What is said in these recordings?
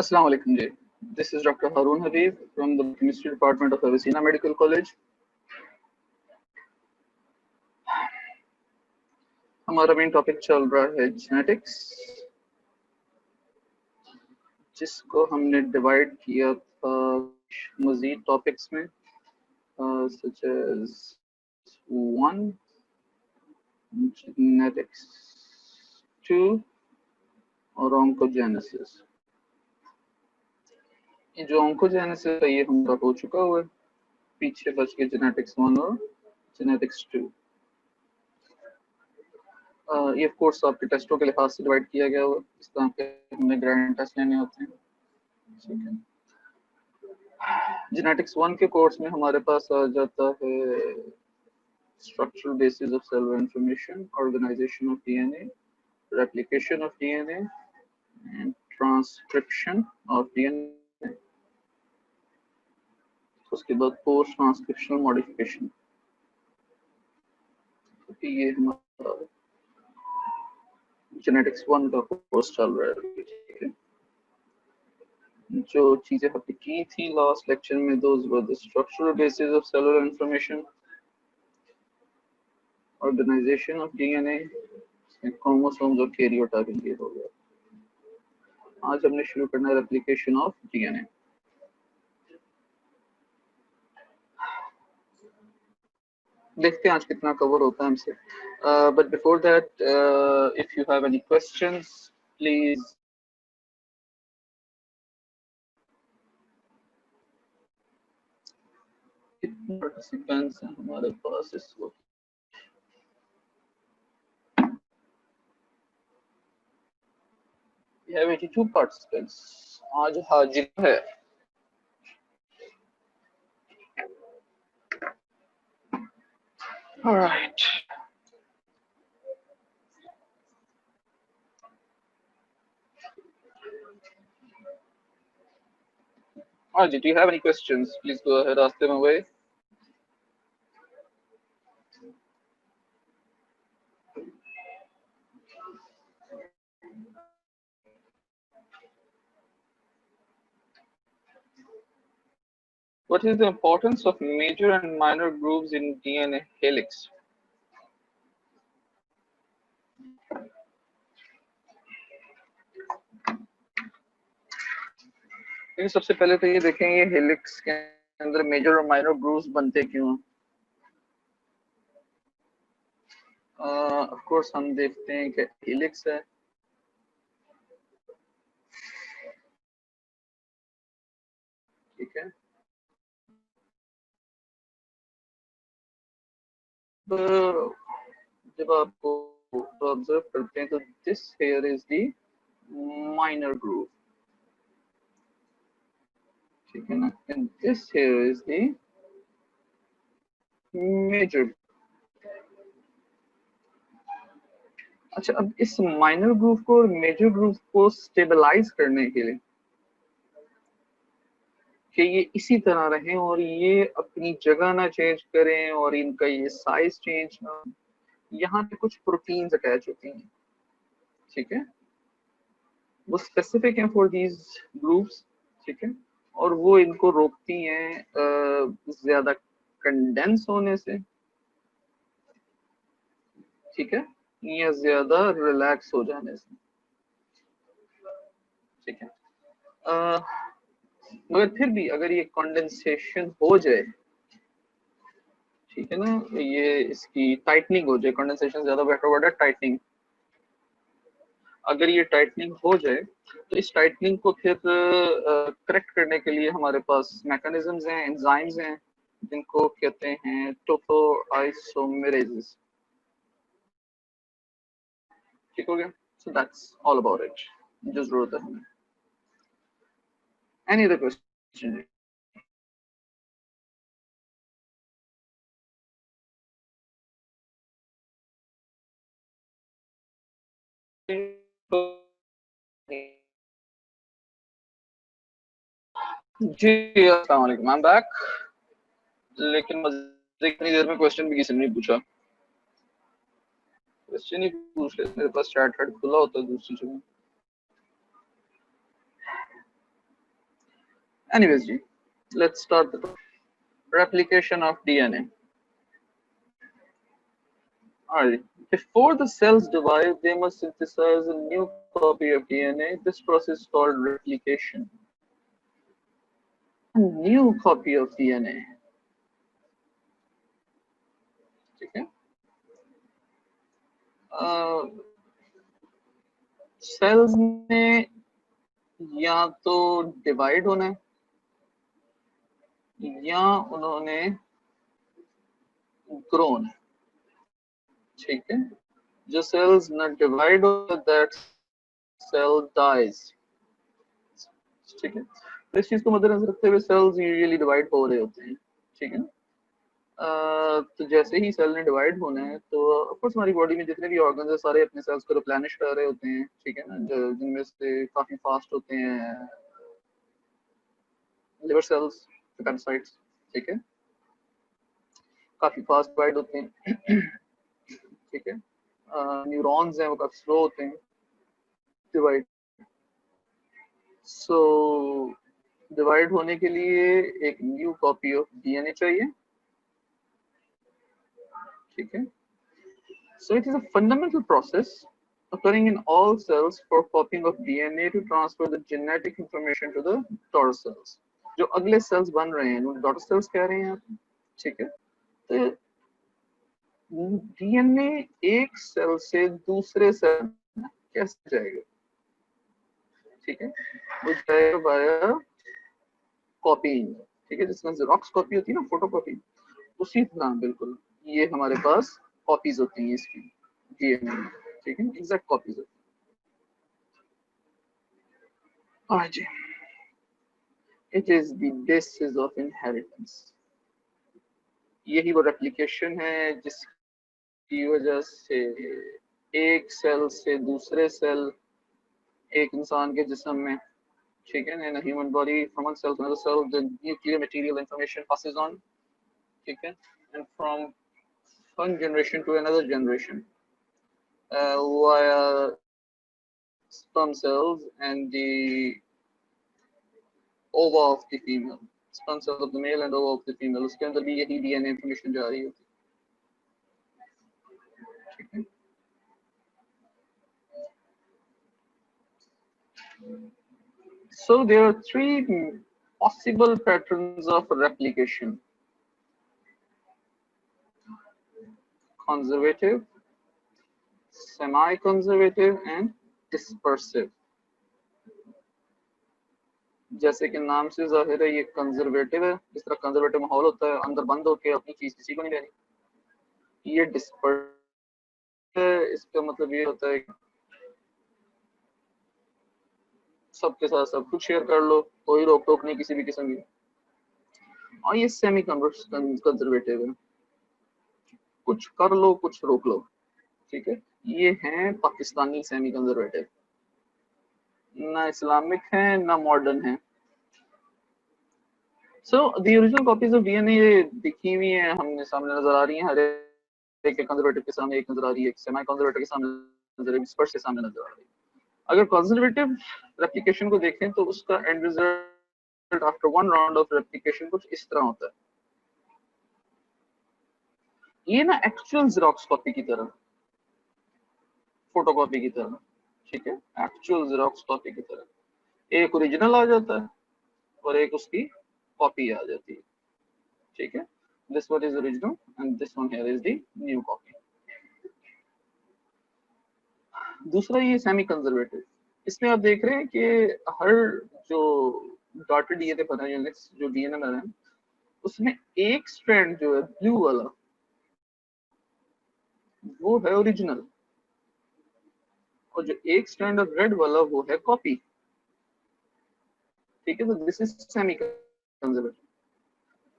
Assalamu alaikum ji. This is Dr. Haroon Habib from the Chemistry Department of Avicenna Medical College. हमारा main topic चल रहा है genetics, जिसको हमने divide किया था मजीद टॉपिक्स में such as 1 genetics, 2 और oncogenesis. ये जो oncogenesis है ये हमारा हो चुका हुआ है, पीछे बच के जेनेटिक्स 1 और जेनेटिक्स 2. ये कोर्स आपके टेस्टों के लिहाज से डिवाइड किया गया हुआ है. इस तरह के हमने ग्रैंड टेस्ट लेने होते हैं. ठीक है. जेनेटिक्स 1 के कोर्स में हमारे पास आ जाता है structural basis of cellular information, organisation of DNA, replication of DNA and transcription of DNA. उसके बाद पोस्ट ट्रांसक्रिप्शनल मॉडिफिकेशन. ये हमारा जेनेटिक्स 1 का कोर्स चल रहा है. ठीक है. जो चीजें हमने की थी लास्ट लेक्चर में, those were the structural basis of cellular information, organisation of DNA, chromosomes और कैरियोटाइपिंग. ये हो गया. आज हमने शुरू करना है रेप्लिकेशन ऑफ डीएनए. देखते हैं आज कितना कवर होता है हमसे. But before that, if you have any questions please कितने पार्टिसिपेंट्स हैं हमारे पास इस वक्त? We have 82 participants. आज हाजिर है. All right. Ajit, do you have any questions? Please go ahead, ask them away. What is the importance of major and minor grooves in DNA helix? सबसे पहले तो ये देखें ये हेलिक्स के अंदर मेजर और माइनर ग्रूव्स बनते क्यों? ऑफ कोर्स हम देखते हैं कि हेलिक्स है, ठीक है. तो जब आपको ऑब्जर्व करते हैं तो this here is the minor groove, ठीक है ना, and this here is the major. अच्छा, अब इस माइनर ग्रूव को और मेजर ग्रूव को स्टेबलाइज करने के लिए कि ये इसी तरह रहें और ये अपनी जगह ना चेंज करें और इनका ये साइज चेंज ना, यहाँ पे कुछ प्रोटीन्स अटैच होती हैं, ठीक है. वो स्पेसिफिक हैं फॉर दीज ग्रुप्स, ठीक है, और वो इनको रोकती हैं ज्यादा कंडेंस होने से, ठीक है, या ज्यादा रिलैक्स हो जाने से, ठीक है. मगर फिर भी अगर ये कंडेंसेशन हो जाए, ठीक है ना, ये इसकी टाइटनिंग हो जाए, कंडेंसेशन ज्यादा बेटर वर्ड है टाइटनिंग. अगर ये टाइटनिंग हो जाए तो इस टाइटनिंग को फिर करेक्ट करने के लिए हमारे पास मैकेनिज्म्स हैं, एंजाइम्स हैं, जिनको कहते हैं टोपोआइसोमेरेजेस. ठीक हो गया. So that's all about it, जो जरूरत है हमें. Any other question? जी अस्सलाम वालेकुम, आई एम बैक. लेकिन मजे इतनी देर में क्वेश्चन भी किसी ने नहीं पूछा. क्वेश्चन ही पूछ ले, मेरे पास चैट हेड खुला होता है दूसरी जगह. Anyways ji, let's start the replication of DNA. Alright, before the cells divide, they must synthesize a new copy of DNA. This process is called replication. A new copy of DNA. ठीक है? Sales में या तो divide होना है या उन्होंने grown है, ठीक है? जो सेल्स न डिवाइड हो दैट सेल डाइज, ठीक है? इस चीज को मद्देनजर रखते हुए सेल्स यूजुअली डिवाइड हो रहे होते हैं, ठीक है? तो जैसे ही सेल ने डिवाइड होना है तो ऑफकोर्स हमारी बॉडी में जितने भी ऑर्गन्स है सारे अपने सेल्स को रिप्लेनिश कर रहे होते हैं, ठीक है ना? जिनमें से काफी फास्ट होते हैं लिवर सेल्स, हेपेटोसाइट्स, ठीक है? काफी फास्ट डिवाइड होते हैं, ठीक है? न्यूरॉन्स हैं वो काफी स्लो होते हैं डिवाइड। सो डिवाइड होने के लिए एक न्यू कॉपी ऑफ डीएनए चाहिए, ठीक है? So it is a fundamental process occurring in all cells for copying of DNA to transfer the genetic information to the daughter cells. जो अगले सेल्स बन रहे हैं उन्हें डॉटर सेल्स कह रहे हैं आप, ठीक है? तो डीएनए एक सेल से दूसरे सेल कैसे जाएगा, ठीक है? वो जाएगा वाया कॉपीइंग, ठीक है? जिसमें जेरॉक्स कॉपी होती है ना, फोटो कॉपी, उसी तरह बिल्कुल ये हमारे पास कॉपीज होती हैं इसकी डीएनए, ठीक है? एग्जैक्ट कॉपीज होती हैं। It is the basis of inheritance. यही वो रेप्लिकेशन है जिसकी वजह से एक सेल से दूसरे सेल, एक इंसान के जिस्म में, ठीक है, in a human body from one cell to another cell the nuclear material information passes on, ठीक है, and from one generation to another generation via sperm cells and the ova of the female, sperm cells of the male and ova of the female, उसके अंदर भी यही DNA information जा रही होती है, ठीक है? So there are three possible patterns of replication: conservative, semi-conservative and dispersive. जैसे कि नाम से जाहिर है ये कंजर्वेटिव है, जिस तरह कंजर्वेटिव माहौल होता है अंदर बंद होकर अपनी चीज किसी को नहीं देनी। ये डिस्पर्सिव है, इसका मतलब ये होता है सबके साथ सब कुछ शेयर कर लो, कोई रोक टोक नहीं किसी भी किस्म की। और ये सेमी कंजर्वेटिव है, कुछ कर लो कुछ रोक लो, ठीक है? ये हैं पाकिस्तानी सेमी कंजर्वेटिव, ना इस्लामिक है ना मॉडर्न है। So the original copies of DNA ये दिखी हुई है, हमने सामने नजर आ रही हैं, हर एक कंजर्वेटिव के सामने एक नजर आ रही है, एक सेमी कंजर्वेटिव के सामने नजर आ रही है, डिस्पर्स के सामने नजर आ रही है। अगर कंजर्वेटिव रेप्लिकेशन को देखें तो उसका and result after one round of replication कुछ इस तरह होता है। ये ना एक्चुअल जेरॉक्स कॉपी की तरह, फोटोकॉपी की तरह, ठीक है? एक्चुअल जेरॉक्स कॉपी की तरह एक ओरिजिनल आ जाता है और एक उसकी कॉपी आ जाती है, ठीक है? This one is original and this one here is the new copy. दूसरा ये सेमी कंजर्वेटिव, इसमें आप देख रहे हैं कि हर जो डॉटेड डीएनए बना है, यूनिट्स जो डीएनए बना है, उसमें एक स्ट्रैंड जो है ब्लू वाला वो है ओरिजिनल और जो एक स्ट्रैंड ऑफ रेड वाला वो है कॉपी, ठीक है? तो दिस इज सेमी कंजर्वेटिव।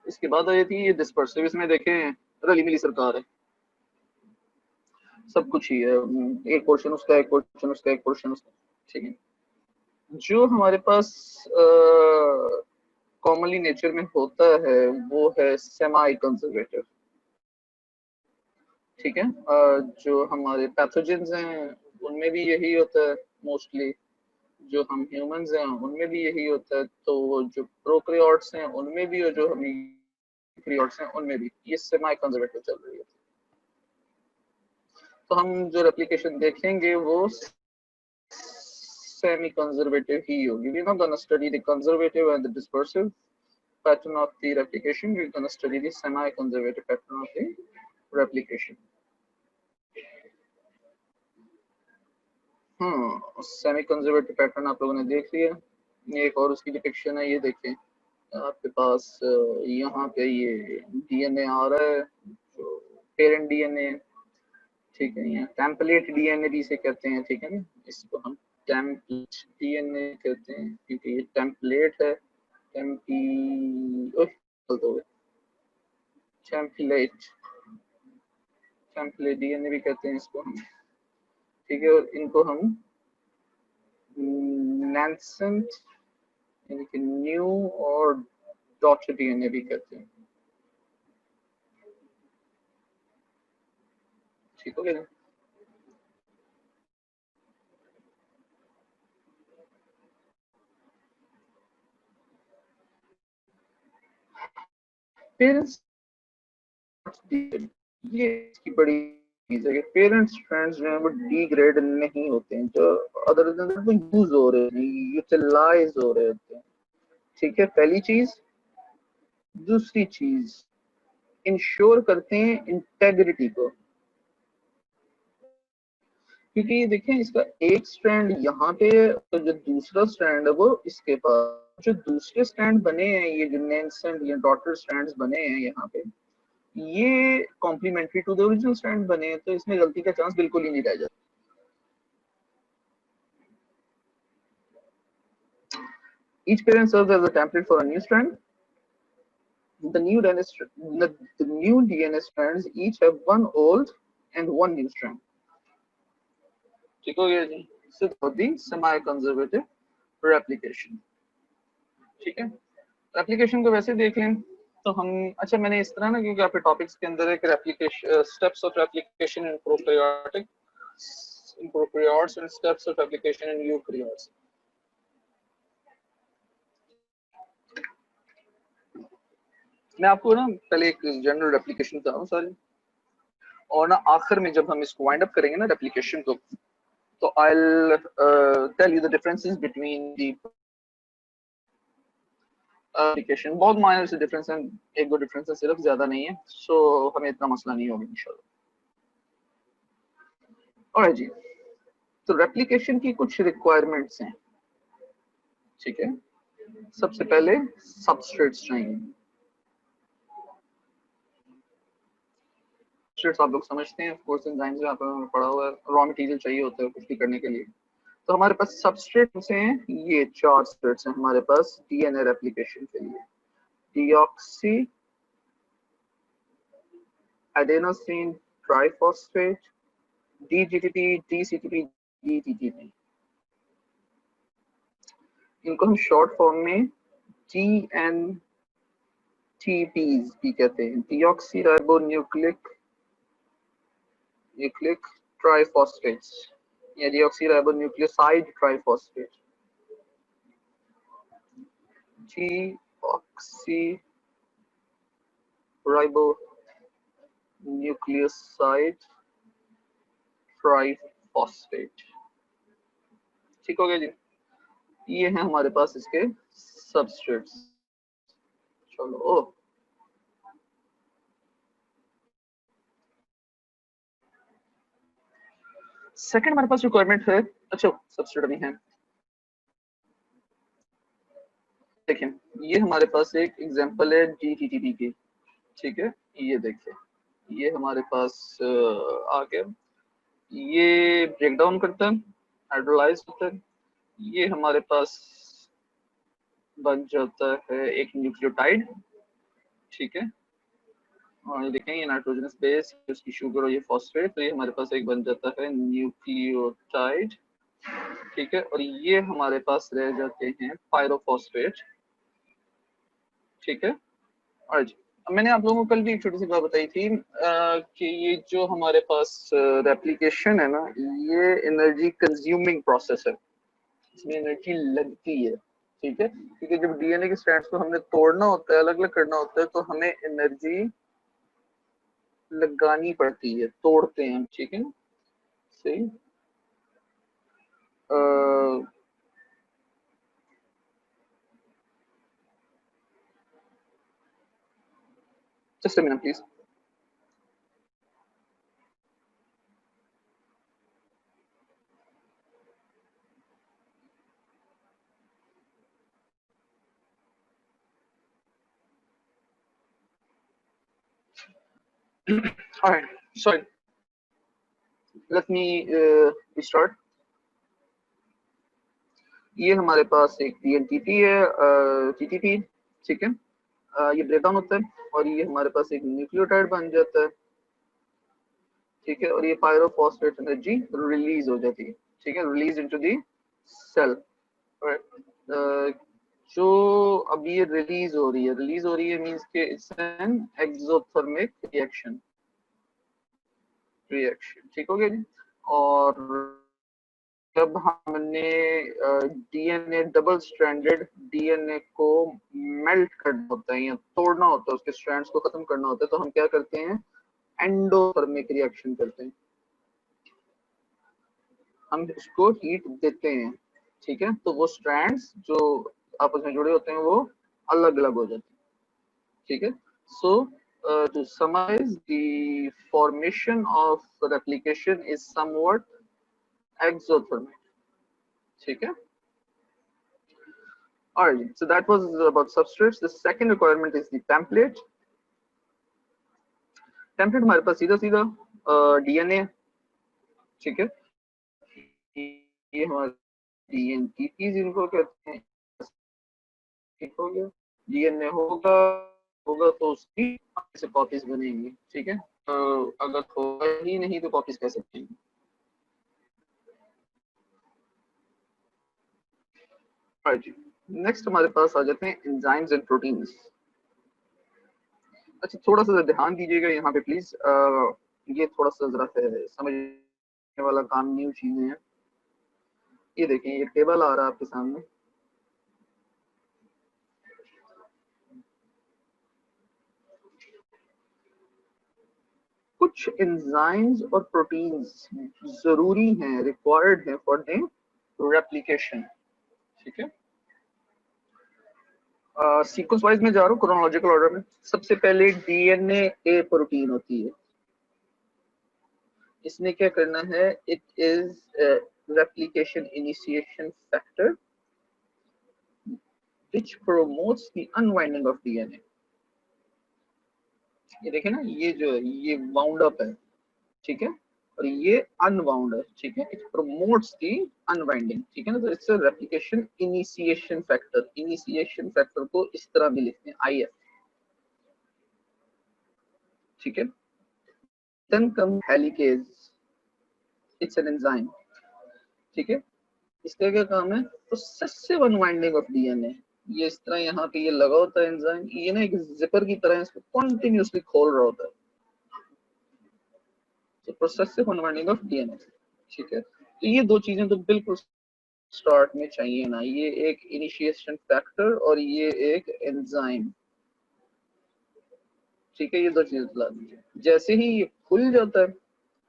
इसके बाद आ जाती है ये डिस्पर्सिव, इसमें देखें रली मिली सरकार है, सब कुछ ही है, एक पोर्शन उसका एक पोर्शन उसका एक पोर्शन उसका, ठीक है? जो हमारे पास कॉमनली नेचर में होता है वो है सेमी कंजर्वेटिव, ठीक है? जो हमारे पैथोजेंस हैं उनमें भी यही होता है मोस्टली, जो हम ह्यूमंस हैं उनमें भी यही होता है, तो जो प्रोकैरियोट्स हैं उनमें भी, और जो हम यूकैरियोट्स हैं उनमें भी ये सेमी कंजर्वेटिव चल रही है। तो हम जो रेप्लिकेशन देखेंगे वो सेमी कंजर्वेटिव ही होगी। We're not going to study the conservative and the dispersive pattern of the replication. We're going to study the semi-conservative pattern of the replication. Semi conservative pattern आप लोगों ने देख लिया। ये एक और उसकी डिपिक्शन है, ये देखें आपके पास यहाँ पे ये डीएनए आ रहा है, जो पेरेंट डीएनए, ठीक है, यहाँ टेम्पलेट डीएनए भी इसे कहते हैं, ठीक है ना, इसको हम टेम्पलेट डीएनए कहते हैं क्योंकि ये टेम्पलेट है, टेम्पलेट डीएनए भी कहते हैं इसको हम, ठीक है। और इनको हम नैंसेंट यानी कि न्यू और डॉटर डीएनए भी कहते हैं, ठीक हो गया। पेरेंट्स, ये इसकी बड़ी चीज है कि पेरेंट्स स्ट्रैंड्स जो है वो डिग्रेड नहीं होते हैं, जो अदर देन वो यूज हो रहे हैं, यूटिलाइज हो रहे होते हैं, ठीक है, पहली चीज। दूसरी चीज, इंश्योर करते हैं इंटेग्रिटी को, क्योंकि ये देखें इसका एक स्ट्रैंड यहाँ पे, तो जो दूसरा स्ट्रैंड है वो इसके पास, जो दूसरे स्ट्रैंड बने हैं, ये जो नैंसेंट या डॉटर स्ट्रैंड्स बने हैं यहाँ पे, ये complementary to the original strand बने हैं, तो इसमें गलती का चांस बिल्कुल ही नहीं रह जाता। Each parent serves as a template for a new strand. The new DNA strands each have one old and one new strand. ठीक हो गया जी। So the semi-conservative replication, ठीक है। रेप्लिकेशन को वैसे देख लें तो हम, अच्छा मैंने इस तरह ना, क्योंकि आपके टॉपिक्स के अंदर है कि replication, steps of replication in prokaryotic, in prokaryotes and steps of replication in eukaryotes. मैं आपको ना पहले एक जनरल रेप्लिकेशन बता रहा हूँ सारी, और ना आखिर में जब हम इसको वाइंड अप करेंगे ना रेप्लिकेशन को, तो I'll tell you the differences between the replication. बहुत माइनर से डिफरेंस है, एक दो डिफरेंस है सिर्फ, ज्यादा नहीं है, सो हमें इतना मसला नहीं होगा इंशाल्लाह। और जी, तो रेप्लिकेशन की कुछ रिक्वायरमेंट्स हैं, ठीक है। सबसे पहले सबस्ट्रेट्स चाहिए। सबस्ट्रेट्स आप लोग समझते हैं, ऑफ कोर्स एंजाइम्स में आपने पढ़ा हुआ है, रॉ मटेरियल चाहिए होता है कुछ भी करने के लिए। तो हमारे पास सबस्ट्रेट्स हैं, ये 4 सबस्ट्रेट्स हैं हमारे पास डीएनए रेप्लिकेशन के लिए। Deoxy adenosine triphosphate, dGTP, dCTP, dTTP. इनको हम शॉर्ट फॉर्म में TNTPs भी कहते हैं, डीऑक्सीराइबोन्यूक्लिक ट्राइफॉस्फेट्स या डीऑक्सीराइबोन्यूक्लियोसाइड ट्राइफॉस्फेट, डीऑक्सीराइबोन्यूक्लियोसाइड ट्राइफॉस्फेट, ठीक हो गया जी। ये है हमारे पास इसके सबस्ट्रेट्स। चलो सेकंड हमारे पास रिक्वायरमेंट है, अच्छा सबस्ट्रेट अभी है, देखिए ये हमारे पास एक एग्जांपल है डीटीटीपी की, ठीक है। ये देखिए, ये हमारे पास आ गया, ये ब्रेक डाउन करता है, हाइड्रोलाइज होता है, ये हमारे पास बन जाता है एक न्यूक्लियोटाइड, ठीक है। और ये देखें, ये नाइट्रोजनस बेस, उसकी शुगर और ये फॉस्फेट, तो ये हमारे पास एक बन जाता है न्यूक्लियोटाइड, ठीक है। और ये हमारे पास रह जाते हैं पायरोफॉस्फेट, ठीक है। और जी, मैंने आप लोगों को कल भी एक छोटी सी बात बताई थी कि ये जो हमारे पास रेप्लिकेशन है ना, ये एनर्जी कंज्यूमिंग प्रोसेस है, इसमें एनर्जी लगती है, ठीक है, क्योंकि जब डीएनए के स्ट्रैंड्स को हमने तोड़ना होता है, अलग अलग करना होता है, तो हमें एनर्जी लगानी पड़ती है, तोड़ते हैं, ठीक है ना, सही। Just a minute please. Alright, sorry, let me restart। ये हमारे पास एक डीएनटीपी है, टीटीपी, ठीक है, ये ब्रेक डाउन होता है और ये हमारे पास एक न्यूक्लियोटाइड बन जाता है, ठीक है, और ये पायरोफॉस्फेट एनर्जी रिलीज हो जाती है, ठीक है, रिलीज इनटू द सेल। जो अब ये रिलीज हो रही है मींस के इट्स एन एक्सोथर्मिक रिएक्शन, ठीक हो गया जी। और जब हमने डीएनए डबल स्ट्रैंडेड डीएनए को मेल्ट करना होता है या तोड़ना होता है, उसके स्ट्रैंड्स को खत्म करना होता है, तो हम क्या करते हैं, एंडोथर्मिक रिएक्शन करते हैं, हम उसको हीट देते हैं, ठीक है, तो वो स्ट्रैंड्स जो आपस में जुड़े होते हैं वो अलग अलग हो जाते हैं, ठीक है। सो to summarize, the formation of replication is somewhat exothermic, ठीक है। Alright, so that was about substrates. The second requirement is the template. Template हमारे पास सीधा सीधा डीएनए, ठीक है, ये हमारे डीएनटीपी जिनको कहते हैं, ठीक हो गया। डीएनए होगा होगा तो उसकी से कॉपीज बनेंगी, ठीक है, तो अगर होगा ही नहीं तो कॉपीज कैसे बनेंगी। नेक्स्ट हमारे पास आ जाते हैं एंजाइम्स एंड प्रोटीन्स। अच्छा, थोड़ा सा ध्यान दीजिएगा यहाँ पे प्लीज, ये थोड़ा सा जरा समझने वाला काम, न्यू चीजें हैं। ये देखिए, ये टेबल आ रहा है आपके सामने, कुछ एंजाइम्स और प्रोटीन्स जरूरी हैं, रिक्वायर्ड है फॉर द रेप्लिकेशन, ठीक है। सीक्वेंस वाइज में जा रहा हूँ, क्रोनोलॉजिकल ऑर्डर में। सबसे पहले डीएनए ए प्रोटीन होती है, इसने क्या करना है, it is replication initiation factor which promotes the unwinding of DNA। ये देखें ना, ये जो है ये वाउंड अप है, ठीक है, और ये अनवाउंड है, ठीक है, इट प्रमोट्स दी अनवाइंडिंग, ठीक है ना, तो it's a replication initiation factor. Initiation factor को इस तरह भी लिखते हैं, IF, ठीक है। Then come helicase, it's an enzyme, ठीक है, इसका क्या काम है, प्रोसेसिव अनवाइंडिंग ऑफ डीएनए। ये इस तरह यहाँ पे ये लगा होता है एंजाइम, ये ना एक जिपर की तरह इसको कंटिन्यूअसली खोल रहा होता है, तो प्रोसेसिव अनवाइंडिंग ऑफ डीएनए, ठीक है। तो ये दो चीजें तो बिल्कुल स्टार्ट में चाहिए ना, ये एक इनिशिएशन फैक्टर और ये एक एंजाइम, ठीक है, ये दो चीजें ला दीजिए। जैसे ही ये खुल जाता है,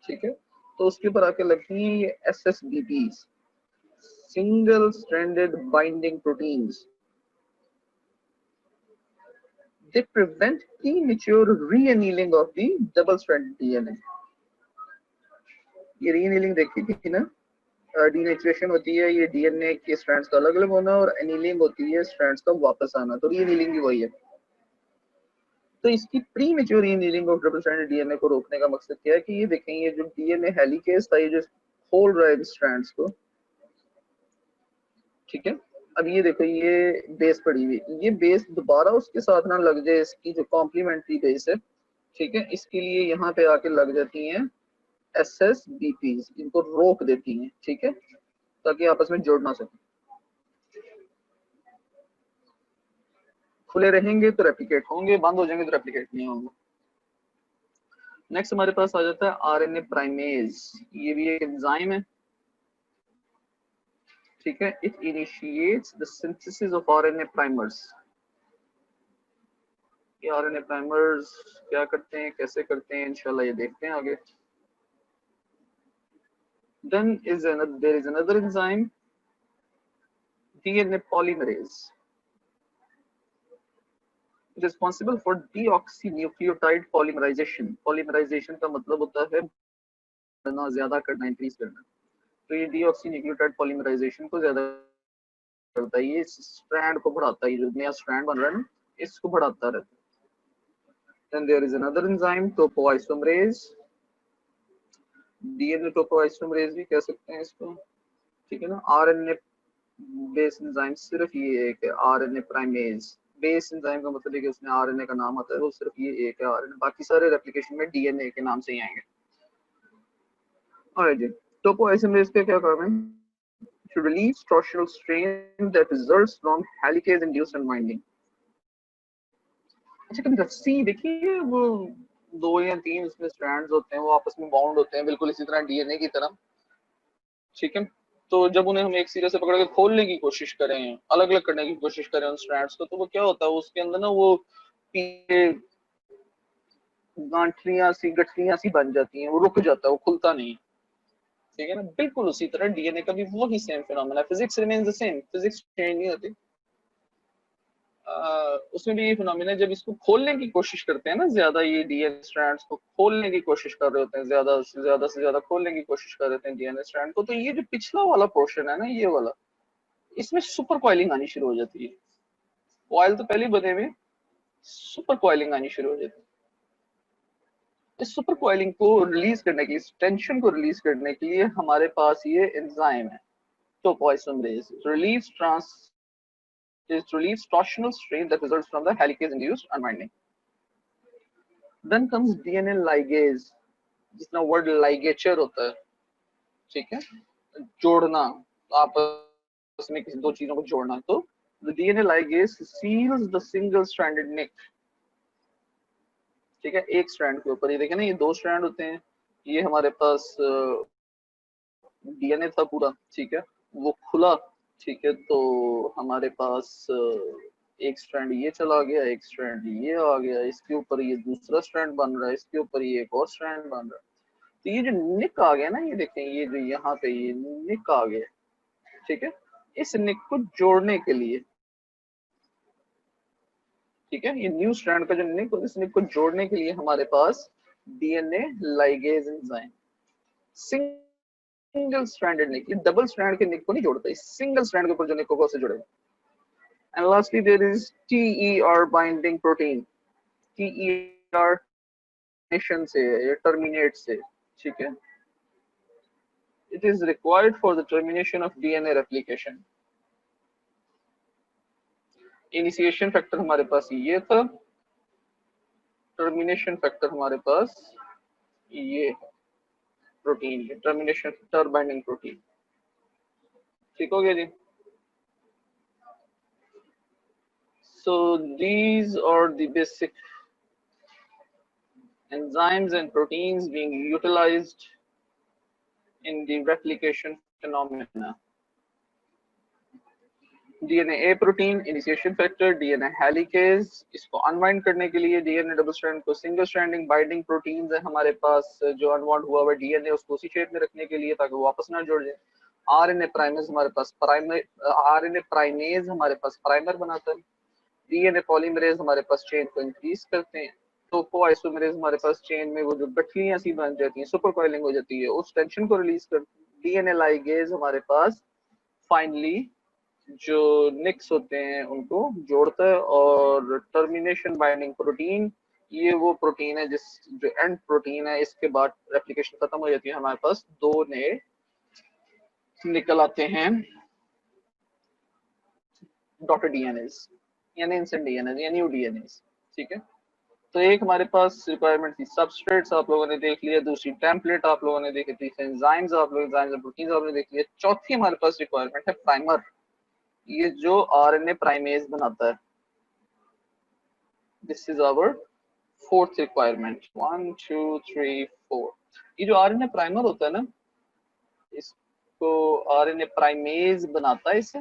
ठीक है, तो उसके ऊपर आके लगती हैं ये SSBPs, single stranded binding proteins. They prevent premature re-annealing of the double-stranded DNA। ये री-एनीलिंग देखी थी ना, डीनेचुरेशन होती है ये डीएनए के स्ट्रैंड्स का अलग अलग होना, और एनीलिंग होती है स्ट्रैंड्स का वापस आना, तो री-एनीलिंग भी वही है। तो इसकी premature reannealing of double stranded DNA को रोकने का मकसद क्या है कि ये देखें, ये जो डीएनए हेलिकेज था, ये जो खोल रहा है इन स्ट्रैंड्स को, ठीक है, अब ये देखो ये बेस पड़ी हुई, ये बेस दोबारा उसके साथ ना लग जाए, इसकी जो कॉम्प्लीमेंट्री बेस है, ठीक है, इसके लिए यहाँ पे आके लग जाती हैं SSBPs, इनको रोक देती हैं, ठीक है, ताकि आपस में जोड़ ना सके। खुले रहेंगे तो रेप्लिकेट होंगे, बंद हो जाएंगे तो रेप्लिकेट नहीं होंगे। नेक्स्ट हमारे पास आ जाता है RNA प्राइमेज, ये भी एक एंजाइम है, ठीक है, it initiates the synthesis of RNA primers. ये आरएनए प्राइमर्स क्या करते हैं, कैसे करते हैं, इंशाल्लाह ये देखते हैं आगे। Then there is another enzyme, DNA polymerase, responsible for deoxynucleotide polymerization। Polymerization का मतलब होता है बढ़ना, ज्यादा करना, इंक्रीज करना। तो ये डीऑक्सीन्यूक्लियोटाइड पॉलीमराइजेशन को ज्यादा करता है, ये स्ट्रैंड को बढ़ाता है, जो नया स्ट्रैंड बन रहा है ना, इसको बढ़ाता रहता है। Then there is another enzyme, topoisomerase, DNA topoisomerase भी कह सकते हैं इसको, ठीक है ना। आरएनए बेस एंजाइम सिर्फ ये एक है, आरएनए प्राइमेज। बेस एंजाइम का मतलब है कि उसमें आरएनए का नाम आता है, वो सिर्फ ये एक है आरएनए, बाकी सारे रेप्लिकेशन में डीएनए के नाम से ही आएंगे। ऑलराइट जी, टोपोआइसोमरेज का क्या काम है? To release torsional strain that results from helicase induced unwinding। अच्छा, कभी रस्सी देखिए, वो 2 या 3 उसमें स्ट्रैंड्स होते हैं, वो आपस में बाउंड होते हैं बिल्कुल इसी तरह डीएनए की तरह, ठीक है। तो जब उन्हें हम एक सिरे से पकड़ के खोलने की कोशिश करें, अलग अलग करने की कोशिश करें उन स्ट्रैंड्स को, तो वो क्या होता है, उसके अंदर ना वो पीछे गांठलियां सी, गठलियां सी बन जाती हैं, वो रुक जाता है, वो खुलता नहीं, ठीक है ना। बिल्कुल उसी तरह डीएनए का भी वही सेम फिनोमेना है, physics remains the same, physics change नहीं होती। उसमें भी ये फिनोमेना, जब इसको खोलने की कोशिश करते हैं ना, ज्यादा ये डीएनए स्ट्रैंड्स को खोलने की कोशिश कर रहे होते हैं, ज्यादा खोलने की कोशिश कर रहे हैं डीएनए स्ट्रैंड को, तो ये जो पिछला वाला पोर्शन है ना, ये वाला, इसमें सुपर कॉइलिंग आनी शुरू हो जाती है। कॉइल तो पहले बने हुए, सुपर कॉइलिंग आनी शुरू हो जाती है। इस सुपर कॉइलिंग को रिलीज करने की, इस टेंशन को रिलीज करने के लिए हमारे पास ये एंजाइम है, topoisomerase, relieves torsional strain that results from the helicase induced unwinding। Then comes DNA ligase, जिसमें वर्ड ligature होता है, ठीक है, जोड़ना, आपस में किसी 2 चीजों को जोड़ना। तो the DNA ligase seals the single stranded nick, ठीक है, एक स्ट्रैंड के ऊपर। ये देखें ना, ये 2 स्ट्रैंड होते हैं, ये हमारे पास डीएनए था पूरा, ठीक है, वो खुला, ठीक है, तो हमारे पास एक स्ट्रैंड ये चला गया, एक स्ट्रैंड ये आ गया, इसके ऊपर ये दूसरा स्ट्रैंड बन रहा है, इसके ऊपर ये एक और स्ट्रैंड बन रहा है। तो ये जो निक आ गया ना, ये देखें, ये जो यहाँ पे ये निक आ गया, ठीक है, इस निक को जोड़ने के लिए, ठीक है, ये न्यू स्ट्रैंड का जो निक, इस निक को जोड़ने के लिए हमारे पास DNA ligase enzyme, single stranded nick, ये डबल स्ट्रैंड के निक को नहीं जोड़ता, इस सिंगल स्ट्रैंड के ऊपर जो निक होगा उसे जोड़ेगा। And lastly there is TER binding protein. Termination से या टर्मिनेट से, ठीक है, it is required for the termination of DNA replication. Initiation factor हमारे पास ये था, टर्मिनेशन फैक्टर हमारे पास ये है, प्रोटीन के टर्मिनेशन फैक्टर बाइंडिंग प्रोटीन, ठीक हो गया जी। So these are the basic enzymes and proteins being utilized in the replication phenomena। DNA A protein, initiation factor, DNA helicase, इसको अनवाइंड करने के लिए डीएनए डबल स्ट्रैंड को सिंगल स्ट्रैंडिंग बाइंडिंग प्रोटीन्स है हमारे पास, जो अनवाइंड हुआ हुआ डीएनए उसको उसी शेप में रखने के लिए ताकि वो वापस ना जुड़ जाए। आरएनए प्राइमेज हमारे पास आरएनए प्राइमेज हमारे पास प्राइमर बनाता है। डीएनए पॉलीमरेज हमारे पास चेन को इंक्रीज करते हैं। टोपोआइसोमरेज हमारे पास चेन में वो जो गठलियां सी बन जाती हैं, सुपर कॉइलिंग हो जाती है, उस टेंशन को रिलीज कर। डीएनए लाइगेज हमारे पास फाइनली जो निक्स होते हैं उनको जोड़ता है। और टर्मिनेशन बाइंडिंग प्रोटीन, ये वो प्रोटीन है जिस जो एंड प्रोटीन है, इसके बाद रेप्लिकेशन खत्म हो जाती है, हमारे पास 2 नए निकल आते हैं डॉटर डीएनएस, यानी इंसेंट डीएनएस या न्यू डीएनएस, ठीक है। तो एक हमारे पास रिक्वायरमेंट थी सबस्ट्रेट्स, आप लोगों ने देख लिया। दूसरी टेम्पलेट आप लोगों ने देखी थी, एंजाइम्स आप लोग, एंजाइम्स और प्रोटीन्स आपने देख लिया। चौथी हमारे पास रिक्वायरमेंट है प्राइमर, ये जो आरएनए प्राइमेज बनाता है। This is our fourth requirement, 1 2 3 4। ये जो आरएनए प्राइमर होता है ना, इस इसको आरएनए प्राइमेज बनाता है इससे,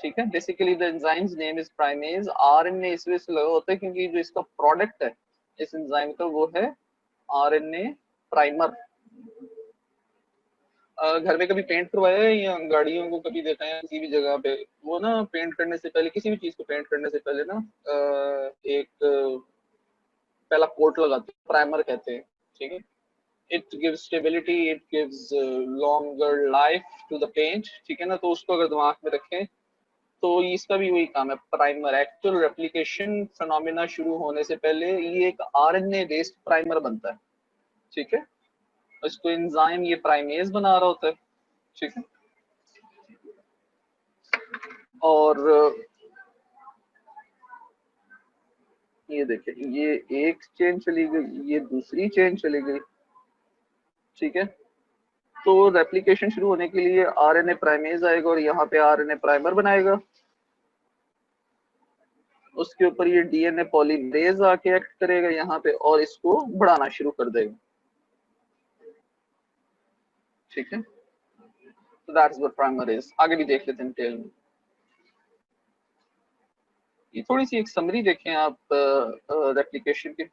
ठीक है। Basically the enzymes name is primase. RNA इस वजह से लगा होता है क्योंकि जो इसका प्रोडक्ट है इस एंजाइम का वो है आरएनए प्राइमर। घर में कभी पेंट करवाया है या गाड़ियों को कभी देखा है किसी भी जगह पे, वो ना पेंट करने से पहले, किसी भी चीज को पेंट करने से पहले ना एक पहला कोट लगाते हैं, प्राइमर कहते हैं, ठीक है। It gives stability, it gives longer life to the paint, ठीक है ना। तो उसको अगर दिमाग में रखें तो इसका भी वही काम है, प्राइमर। एक्चुअल रेप्लिकेशन फिनोमेना शुरू होने से पहले ये एक आरएनए बेस्ड प्राइमर बनता है, ठीक है। इसको एंजाइम ये प्राइमेज बना रहा होता है, ठीक है। और ये देखिए, ये एक चेन चली गई, ये दूसरी चेन चली गई, ठीक है। तो रेप्लिकेशन शुरू होने के लिए आरएनए प्राइमेज आएगा और यहाँ पे आरएनए प्राइमर बनाएगा। उसके ऊपर ये डीएनए पॉलीमरेज आके एक्ट करेगा यहाँ पे और इसको बढ़ाना शुरू कर देगा, ठीक है। तो दैट्स व्हाट प्राइमर इज। आगे भी देख लेते हैं डिटेल में। ये थोड़ी सी एक समरी देखें आप रेप्लिकेशन की।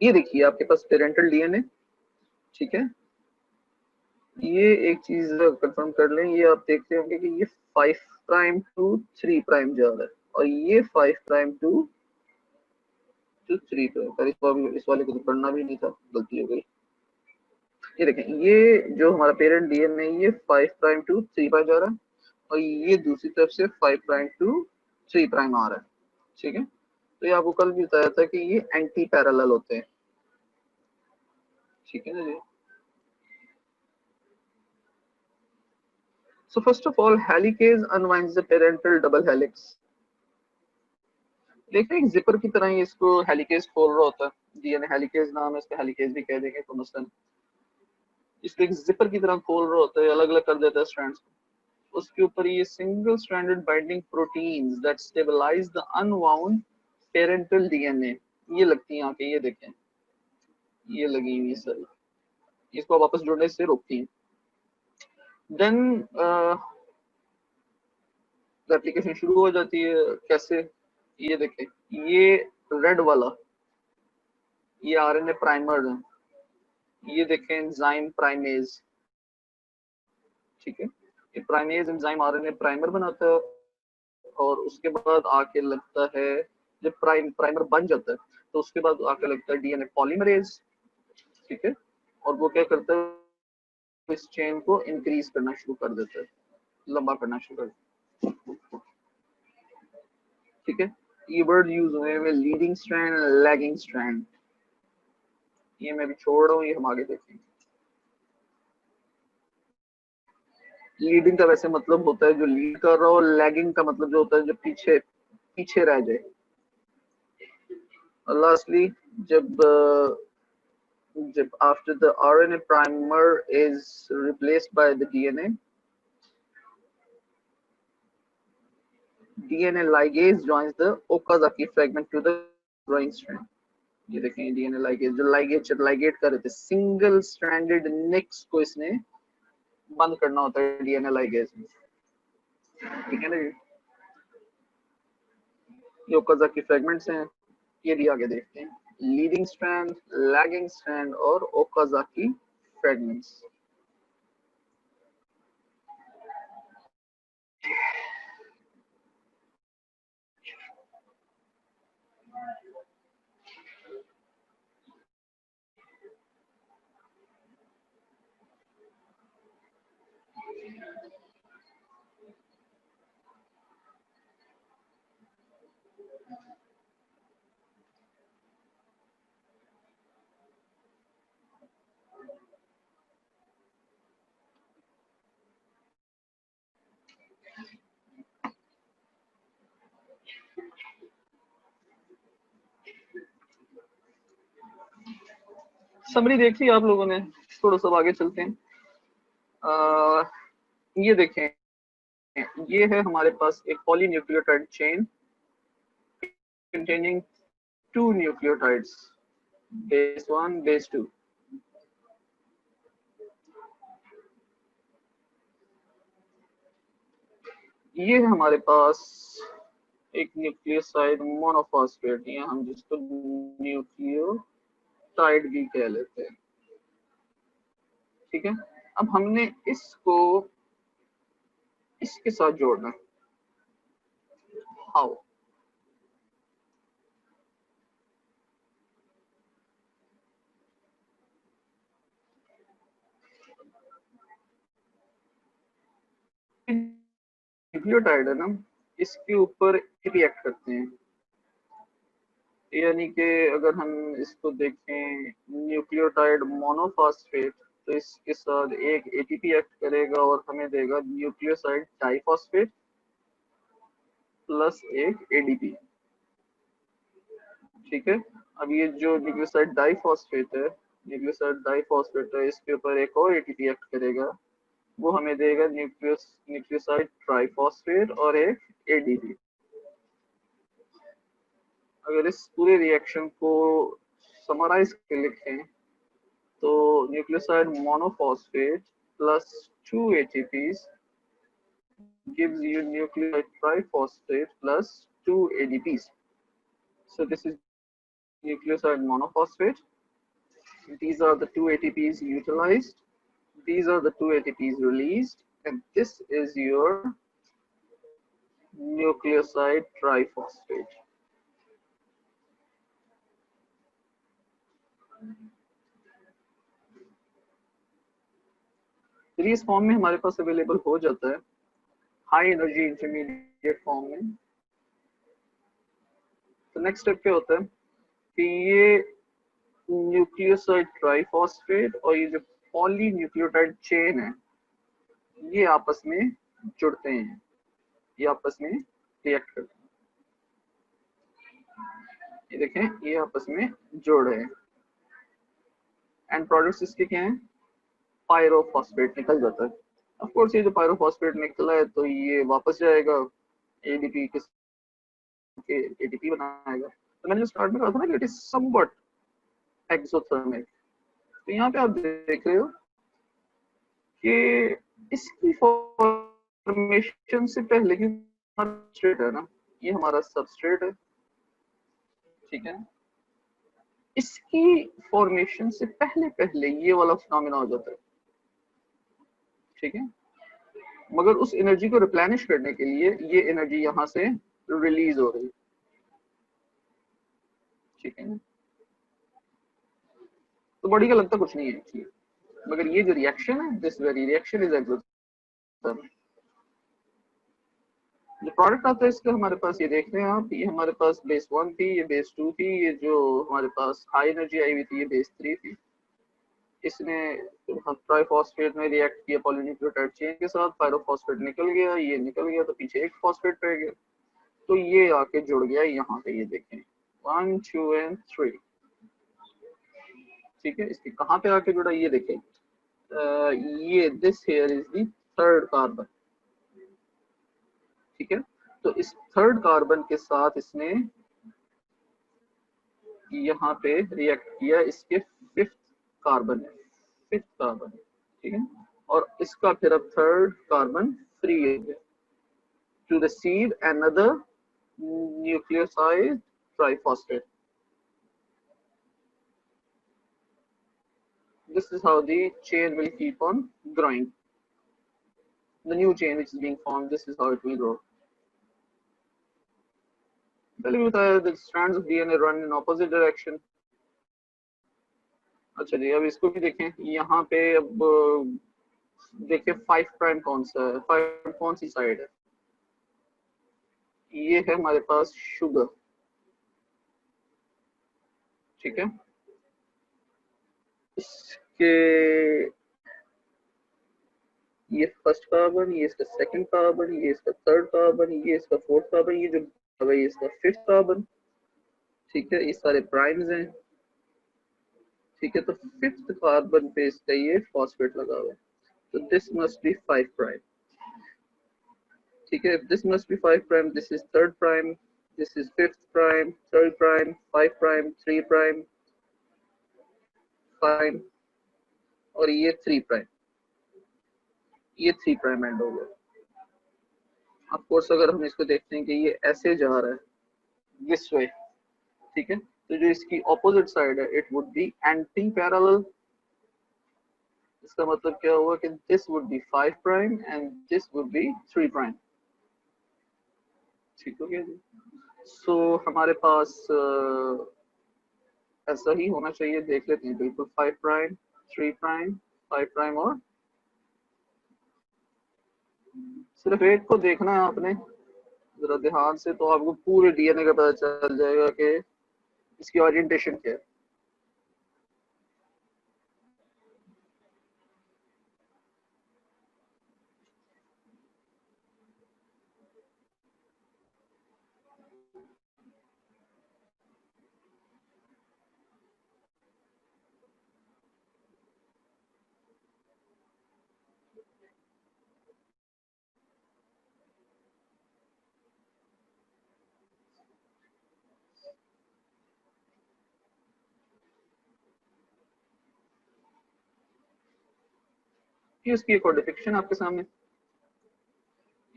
ये देखिए आपके पास पेरेंटल डीएनए, ठीक है। ये एक चीज कंफर्म कर लें, ये आप देखते होंगे कि ये 5 प्राइम टू 3 प्राइम जा रहा है और ये 5 प्राइम टू 3 प्राइम। पर इस वाले को तो पढ़ना भी नहीं था, गलती हो गई। ये देखें, ये जो हमारा पेरेंट डीएनए ये 5 प्राइम टू 3 प्राइम जा रहा है और ये दूसरी तरफ से 5 प्राइम टू 3 प्राइम आ रहा है, ठीक है। तो ये आपको कल भी बताया था कि ये एंटी पैरेलल होते हैं, ठीक है ना जी। So first of all, helicase unwinds the parental double helix. देखिए एक जिपर की तरह ही इसको हेलिकेज खोल रहा होता है। डीएनए हेलिकेज नाम है इसका, हेलिकेज भी कह देंगे तो मसलन इसको एक जिपर की तरह खोल रहा होता है, अलग अलग कर देता है स्ट्रैंड्स को। उसके ऊपर ये single stranded binding proteins that stabilise the unwound parental DNA, ये लगती है यहाँ पे, ये देखें, ये लगी हुई सर, इसको वापस जुड़ने से रोकती है। देन एप्लीकेशन शुरू हो जाती है। कैसे? ये देखें, ये रेड वाला ये आरएनए प्राइमर है, ये देखें एंजाइम प्राइमेज, ठीक है। ये प्राइमेज एंजाइम आरएनए प्राइमर बनाता है और उसके बाद आके लगता है, जब प्राइमर बन जाता है तो उसके बाद आके लगता है डीएनए पॉलीमरेज, ठीक है। और वो क्या करता है, इस चेन को इंक्रीज करना शुरू कर देता है, लंबा करना शुरू कर देता है, ठीक है। ये वर्ड यूज हुए हैं लीडिंग स्ट्रैंड, लैगिंग स्ट्रैंड। ये मैं भी छोड़ रहा हूँ, ये हम आगे देखेंगे। लीडिंग का वैसे मतलब होता है जो लीड कर रहा हो, लैगिंग का मतलब जो होता है जो पीछे पीछे रह जाए। और लास्टली जब after the RNA primer is replaced by the DNA ligase joins the Okazaki fragment to the growing strand। ये देखें डीएनए लाइगेज, जो लाइगेट कर रहे थे सिंगल स्ट्रैंडेड निक्स को इसने बंद करना होता है डीएनए लाइगेज में, ठीक है ना। ये ओकाजाकी फ्रेगमेंट्स हैं, ये भी आगे देखते हैं, लीडिंग स्ट्रैंड, लैगिंग स्ट्रैंड और ओकाजाकी फ्रेगमेंट्स। समरी देख ली आप लोगों ने, थोड़ा सा आगे चलते हैं। ये देखें, ये है हमारे पास एक polynucleotide chain containing 2 nucleotides, base 1, base 2. ये है हमारे पास एक न्यूक्लियोसाइड मोनोफॉस्फेट, या हम जिसको न्यूक्लियोटाइड भी कह लेते हैं। ठीक है, अब हमने इसको इसके साथ जोड़ना है। हाउ? न्यूक्लियोटाइड है ना, इसके ऊपर रिएक्ट करते हैं, यानी कि अगर हम इसको देखें न्यूक्लियोटाइड मोनोफॉस्फेट, तो इसके साथ एक एटीपी एक्ट करेगा और हमें देगा न्यूक्लियोसाइड डाइफॉस्फेट प्लस एक एडीपी। ठीक है, अब ये जो न्यूक्लियोसाइड डाइफॉस्फेट है, इसके ऊपर एक और एटीपी एक्ट करेगा, वो हमें देगा न्यूक्लियोसाइड ट्राइफॉस्फेट और एक एडीपी। अगर इस पूरे रिएक्शन को समराइज कर लिखें तो nucleoside monophosphate plus 2 ATPs gives you nucleoside triphosphate plus 2 ADPs. So this is nucleoside monophosphate. These are the 2 ATPs utilized. These are the 2 ATPs released, and this is your nucleoside triphosphate. तो इस form में हमारे पास available हो जाता है, high energy intermediate form में। तो next step क्या होता है कि ये न्यूक्लियोसाइड ट्राइफॉस्फेट और ये जो पॉली न्यूक्लियोटाइड चेन है, ये आपस में जुड़ते हैं, ये आपस में रिएक्ट करते हैं। ये देखें, ये आपस में जुड़ रहे हैं, एंड प्रोडक्ट्स इसके क्या हैं? पायरोफॉस्फेट निकल जाता है। ऑफ कोर्स ये जो पायरोफॉस्फेट निकला है तो ये वापस जाएगा एडीपी के एडीपी बनाएगा। तो मैंने जो स्टार्ट में कहा था ना कि इट इज समवट एक्सोथर्मिक, तो यहाँ पे आप देख रहे हो कि इसकी फॉर्मेशन से पहले की सबस्ट्रेट है ना, ये हमारा सबस्ट्रेट है, ठीक है, इसकी फॉर्मेशन से पहले पहले ये वाला फिनोमेना हो जाता है। ठीक है, मगर उस एनर्जी को रिप्लेनिश करने के लिए ये एनर्जी यहाँ से रिलीज हो रही है। ठीक है, तो बॉडी का लगता कुछ नहीं है एक्चुअली, मगर ये जो रिएक्शन है, this very reaction is exothermic. जो प्रोडक्ट आता है इसका हमारे पास, ये देख रहे हैं आप, ये हमारे पास बेस 1 थी, ये बेस 2 थी, ये जो हमारे पास हाई एनर्जी आई हुई थी ये बेस 3 थी। इसने ट्राइफॉस्फेट में रिएक्ट किया पॉलीन्यूक्लियोटाइड चेन के साथ, पायरोफॉस्फेट निकल गया, ये निकल गया, तो पीछे एक फॉस्फेट रह गया, तो ये आके जुड़ गया यहाँ पे, ये देखें 1 2 and 3। ठीक है, इसके कहाँ पे आके जुड़ा ये देखें, ये this here is the third carbon. ठीक है, तो इस थर्ड कार्बन के साथ इसने यहाँ पे रिएक्ट किया, इसके फिफ्थ कार्बन है, फिफ्थ कार्बन। ठीक है, और इसका फिर अब थर्ड कार्बन फ्री हो गया to receive another nucleoside triphosphate. This is how the chain will keep on growing. The new chain which is being formed, this is how it will grow. पहले भी बताया, the strands of DNA run in opposite direction. अच्छा जी, अब इसको भी देखें, यहाँ पे अब देखिए 5 प्राइम कौन सा है, 5 कौन सी साइड है, ये है हमारे पास शुगर। ठीक है, इसके ये फर्स्ट कार्बन, ये इसका सेकंड कार्बन, ये इसका थर्ड कार्बन, ये इसका फोर्थ कार्बन, ये जो ये इसका फिफ्थ कार्बन। ठीक है, ये सारे प्राइम्स हैं। ठीक है, तो फिफ्थ कार्बन पे इसका ये फॉस्फेट लगा हुआ है, तो दिस मस्ट बी 5 प्राइम। ठीक है, this must be 5 prime, this is third prime, this is fifth prime, third prime, 5 prime, 3 prime, prime और ये 3 प्राइम, ये 3 प्राइम एंड हो गया। ऑफ कोर्स अगर हम इसको देखते हैं कि ये ऐसे जा रहा है दिस वे, ठीक है, तो जो इसकी ऑपोजिट साइड है it would be anti parallel. इसका मतलब क्या हुआ कि this would be 5 prime and this would be 3 prime. ठीक हो गया जी। सो हमारे पास ऐसा ही होना चाहिए, देख लेते हैं बिल्कुल 5 प्राइम 3 प्राइम 5 प्राइम और सिर्फ एक को देखना है आपने जरा ध्यान से, तो आपको पूरे डीएनए का पता चल जाएगा कि इसकी ओरिएंटेशन क्या है। ये उसकी एक और डिपिक्शन आपके सामने,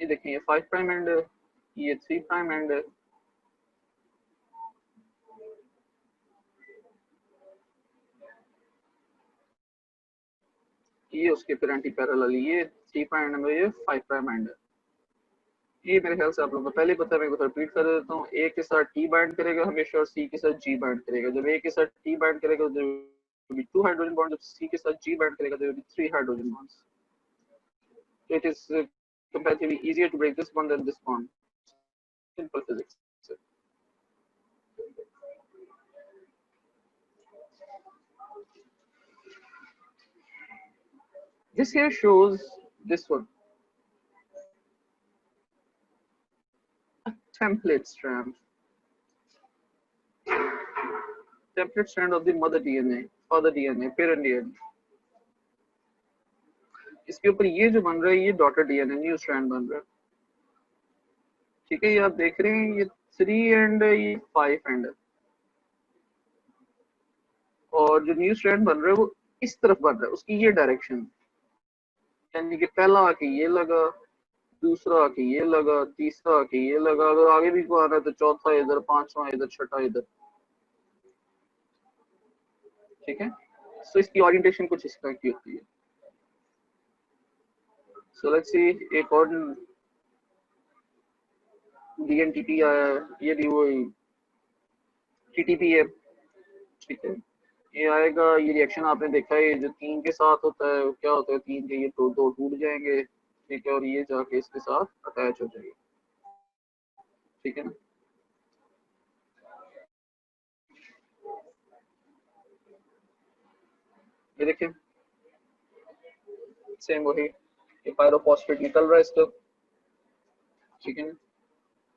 ये देखिए ये 5 प्राइम एंड ये 3 प्राइम एंड ये उसके फिर एंटी पैरेलल, ये 3 प्राइम एंड ये 5 प्राइम एंड। ये मेरे ख्याल से आप लोगों को पहले पता है, मैं रिपीट कर देता हूँ। ए के साथ टी बाइंड करेगा हमेशा और सी के साथ जी बाइंड करेगा। जब ए के साथ टी बाइंड करेगा तो बी 2 हाइड्रोजन बॉन्ड, जब सी के साथ जी बाइंड करेगा तो be 3 hydrogen bonds. It is comparatively easier to break this bond than this bond. Simple physics. This here shows this one, a template strand. Template strand of the mother DNA, father DNA, parent DNA. इसके ऊपर ये जो बन रहा है ये daughter DNA new strand बन रहा है। ठीक है, ये आप देख रहे हैं ये 3 एंड ये 5 एंड, और जो न्यू स्ट्रैंड बन रहा है वो इस तरफ बन रहा है, उसकी ये डायरेक्शन, यानी कि पहला आके ये लगा, दूसरा आके ये लगा, तीसरा आके ये लगा, अगर आगे भी को आना है तो चौथा इधर, पांचवा इधर, छठा इधर। ठीक है, सो इसकी ओरिएंटेशन कुछ इस तरह की होती है। सो लेट्स सी एक और डीएनटीटी आया है, ये भी वो टीटीपी है। ठीक है, ये आएगा, ये रिएक्शन आपने देखा है जो 3 के साथ होता है, क्या होता है 3 के ये दो टूट जाएंगे, ठीक है, और ये जाके इसके साथ अटैच हो जाएगी। ठीक है ना, ये देखिए सेम वही, ये पायरोफॉस्फेट निकल रहा है इसका। ठीक है,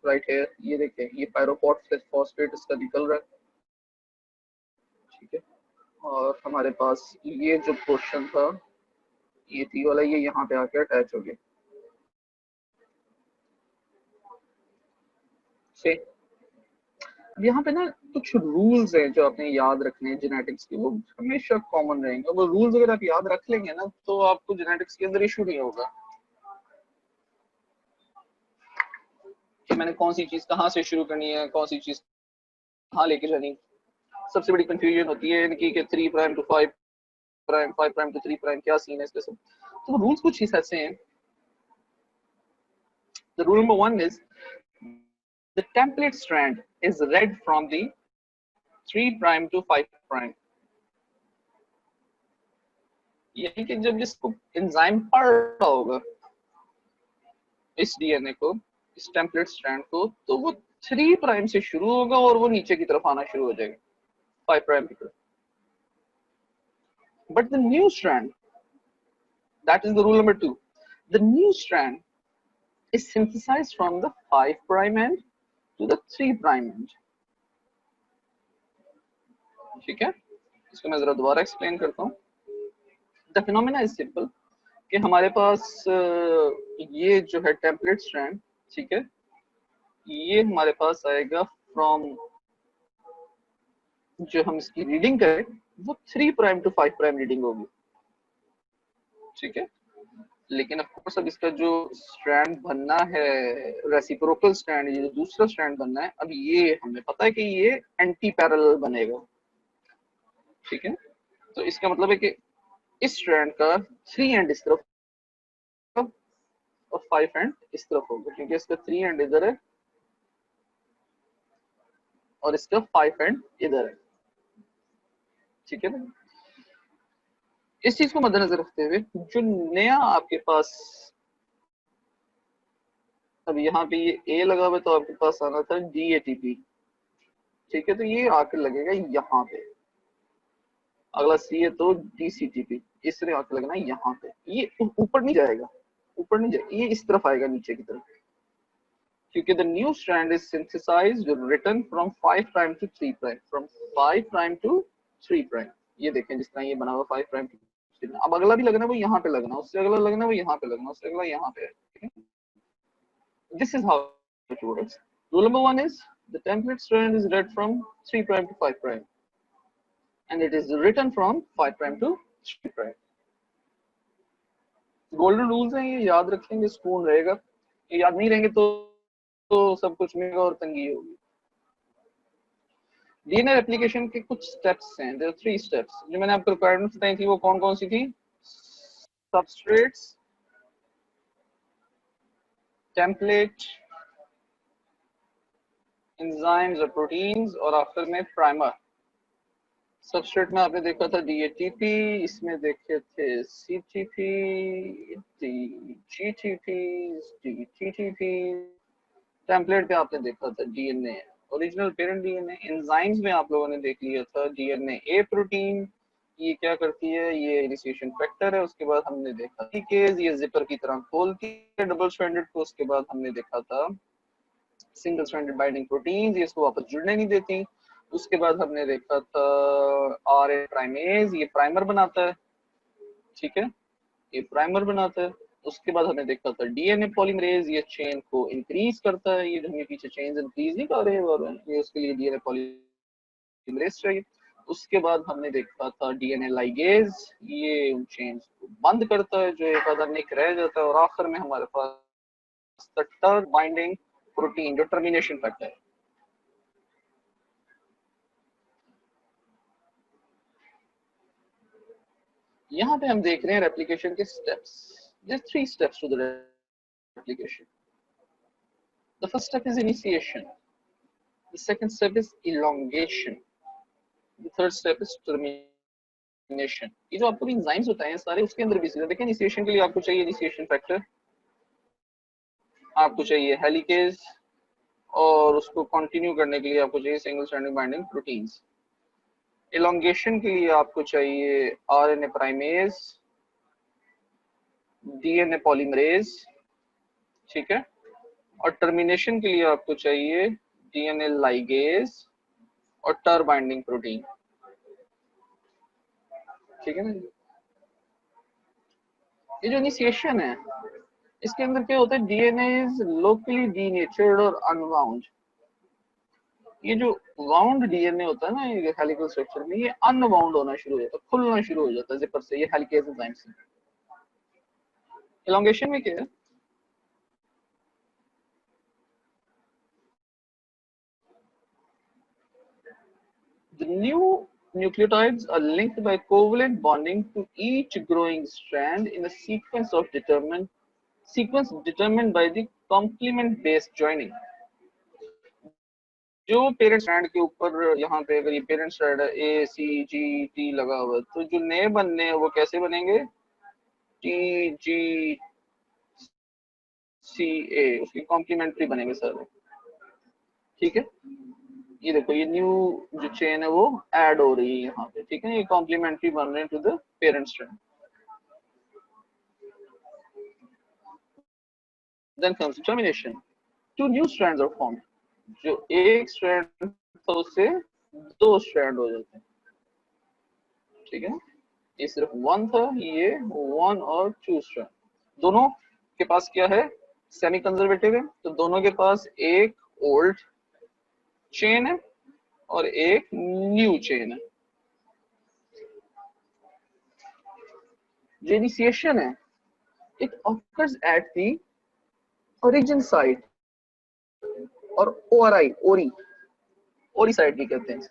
राइट है, ये देखिए ये पायरोफॉस्फेट इसका निकल रहा है। ठीक है, और हमारे पास ये जो पोर्शन था ये थी वाला, ये यहाँ पे आके अटैच हो गया। यहाँ पे ना कुछ रूल्स हैं जो आपने याद रखने हैं जेनेटिक्स के, वो हमेशा कॉमन रहेंगे। वो रूल्स अगर आप याद रख लेंगे ना तो आपको जेनेटिक्स के अंदर इशू नहीं होगा कि मैंने कौन सी चीज कहाँ से शुरू करनी है, कौन सी चीज कहाँ लेके जानी। सबसे बड़ी कंफ्यूजन होती है इनकी कि 3 prime to 5 prime, 5 prime to 3 prime, क्या सीन है इसके सब। तो रूल्स कुछ इस ऐसे हैं। The rule number 1 is the template strand is read from the 3 prime to 5 prime. यानी कि जब जिसको एंजाइम पढ़ रहा होगा इस डीएनए को, इस टेम्पलेट स्ट्रैंड को, तो वो 3 प्राइम से शुरू होगा और वो नीचे की तरफ आना शुरू हो जाएगा 5 प्राइम की तरफ। But the new strand, that is the rule number 2, the new strand is synthesized from the 5 prime end to the 3 prime end. ठीक है, इसको मैं जरा दोबारा एक्सप्लेन करता हूँ। द फिनोमेना इज सिंपल कि हमारे पास ये जो है टेम्पलेट स्ट्रैंड, ठीक है, ये हमारे पास आएगा फ्रॉम, जो हम इसकी रीडिंग करें वो 3 प्राइम टू 5 प्राइम रीडिंग होगी, ठीक है। लेकिन ऑफ कोर्स अब इसका जो स्ट्रैंड बनना है, रेसिप्रोकल स्ट्रैंड, ये जो दूसरा स्ट्रैंड बनना है, अब ये हमें पता है कि ये एंटी पैरेलल बनेगा, ठीक है। तो इसका मतलब है कि इस स्ट्रैंड का 3 एंड इस तरफ और 5 एंड इस तरफ होगा, क्योंकि इसका 3 एंड इधर है और इसका 5 एंड इधर है, ठीक है ना। इस चीज को मद्देनजर रखते हुए जो नया आपके पास, अब यहाँ पे ये ए लगा हुआ है तो आपके पास आना था DATP, ठीक है। तो ये आकर लगेगा यहाँ पे, अगला सी है तो DCTP, इस तरह आकर लगना है यहाँ पे। ये ऊपर नहीं जाएगा, ऊपर नहीं जाएगा, ये इस तरफ आएगा नीचे की तरफ, क्योंकि the new strand is synthesized written from 5 prime to 3 prime, from 5 prime to 3 prime। ये देखें जिस तरह ये बना हुआ 5 prime to 3 prime। अब अगला भी लगना है वो यहाँ पे लगना, उससे अगला लगना है वो यहाँ पे लगना, उससे अगला यहाँ पे है। This is how it works. Rule number 1 is the template strand is read from 3 prime to 5 prime and it is written from 5 prime to 3 prime। Golden rules हैं, ये याद रखेंगे सुकून रहेगा, ये याद नहीं रहेंगे तो सब कुछ मिलेगा और तंगी होगी। डीएनए रेप्लिकेशन के कुछ स्टेप्स हैं, देयर आर 3 स्टेप्स जो मैंने आपको रिक्वायरमेंट्स बताई थी, वो कौन कौन सी थी? सबस्ट्रेट्स, टेम्पलेट, एंजाइम्स और प्रोटीन्स, और आखिर में प्राइमर। सबस्ट्रेट में आपने देखा था DATP, इसमें देखे थे CTP, GTP, DTTP। टेम्पलेट पे आपने देखा था DNA, original parent DNA। Enzymes में आप लोगों ने देख लिया था DNA प्रोटीन, ये क्या करती है, ये इनिशिएशन फैक्टर है। उसके बाद हमने देखा केज, ये जिपर की तरह खोलती है डबल स्ट्रैंडेड को। उसके बाद हमने देखा था सिंगल स्ट्रैंडेड बाइंडिंग प्रोटीन्स, ये इसको वापस जुड़ने नहीं देती। उसके बाद हमने देखा था RNA प्राइमेज, ये प्राइमर बनाता है, ठीक है, ये प्राइमर बनाता है। उसके बाद हमने देखा था DNA पॉलीमरेज, ये चेन को इंक्रीज करता है। ये जो हमें पीछे चेन इंक्रीज नहीं कर रहे हैं और ये उसके लिए DNA पॉलीमरेज चाहिए। उसके बाद हमने देखा था DNA लाइगेज, ये उन चेन्स को बंद करता है जो एक आधा निक रह जाता है। और आखिर में हमारे पास टर बाइंडिंग प्रोटीन जो टर्मिनेशन फैक्टर है। यहाँ पे हम देख रहे हैं रेप्लिकेशन के steps. There are 3 steps to the replication. The first step is initiation. The second step is elongation. The third step is termination. ये जो आपको एंजाइम्स होते हैं सारे, उसके अंदर भी देखिए इनिशिएशन के लिए आपको चाहिए इनिशिएशन फैक्टर, आपको चाहिए हेलिकेज, और उसको कंटिन्यू करने के लिए आपको चाहिए single stranded binding proteins. Elongation के लिए आपको चाहिए RNA प्राइमेज, DNA पॉलीमरेज, ठीक है। और टर्मिनेशन के लिए आपको चाहिए DNA लाइगेज और टर बाइंडिंग प्रोटीन, ठीक है ना। ये जो इनिशिएशन है इसके अंदर क्या होता है, DNA इज लोकली डीनेचर्ड और अनवाउंड। ये जो वाउंड DNA होता है ना ये हेलिकल स्ट्रक्चर में, ये अनवाउंड होना शुरू हो जाता है, खुलना शुरू हो जाता है जिपर से, ये हेलिकेज एंजाइम से। एलोंगेशन में क्या है, the new nucleotides are linked by covalent bonding to each growing strand in a sequence determined by the complement based joining। जो पेरेंट स्ट्रैंड के ऊपर यहाँ पे अगर ये पेरेंट स्ट्रैंड है ACGT लगा हुआ है, तो जो नए बनने हैं वो कैसे बनेंगे, TGCA, उसके कॉम्प्लीमेंट्री बनेंगे सर, ठीक है। ये देखो ये न्यू जो चेन है वो ऐड हो रही है यहाँ पे, ठीक है, ये कॉम्प्लीमेंट्री बन रहे हैं to the parent strand. Then comes termination. Two new strands are formed. जो एक स्ट्रैंड था उससे 2 स्ट्रैंड हो जाते हैं, ठीक है। ये सिर्फ 1 था, ये 1 और 2 स्ट्रैंड। दोनों के पास क्या है, सेमी कंजर्वेटिव है, तो दोनों के पास एक ओल्ड चेन है और एक न्यू चेन है, जो इनिशिएशन है it occurs at the origin site और ओआरआई ओरी ओरी साइट भी कहते हैं।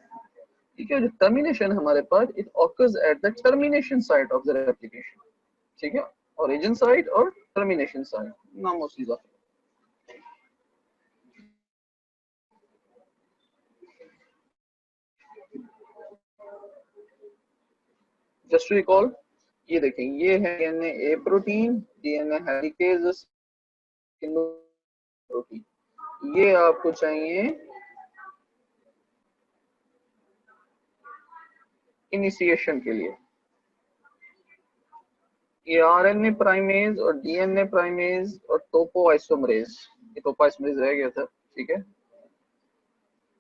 ठीक है, जो टर्मिनेशन हमारे पास it occurs at the termination site of the replication. ठीक है, ओरिजिन साइट और टर्मिनेशन साइट नामों से इजाफा। जस्ट रिकॉल, ये देखें, ये है DNA A protein, DNA helicase protein. ये आपको चाहिए इनिशिएशन के लिए। ये आरएनए प्राइमेज और डीएनए प्राइमेज और टोपोआइसोमरेज, ये टोपोआइसोमरेज रह गया था। ठीक है,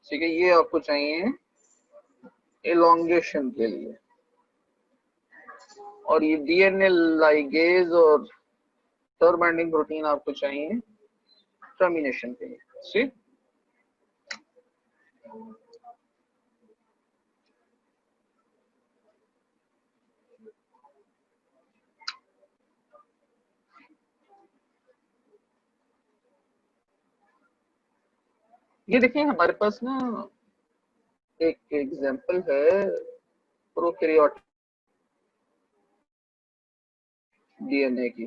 ठीक है, ये आपको चाहिए एलोंगेशन के लिए, और ये डीएनए लाइगेज और टर्न बाइंडिंग प्रोटीन आपको चाहिए टर्मिनेशन के लिए। ठीक, ये देखिए हमारे पास ना एक एग्जांपल है प्रोकैरियोटिक डीएनए की,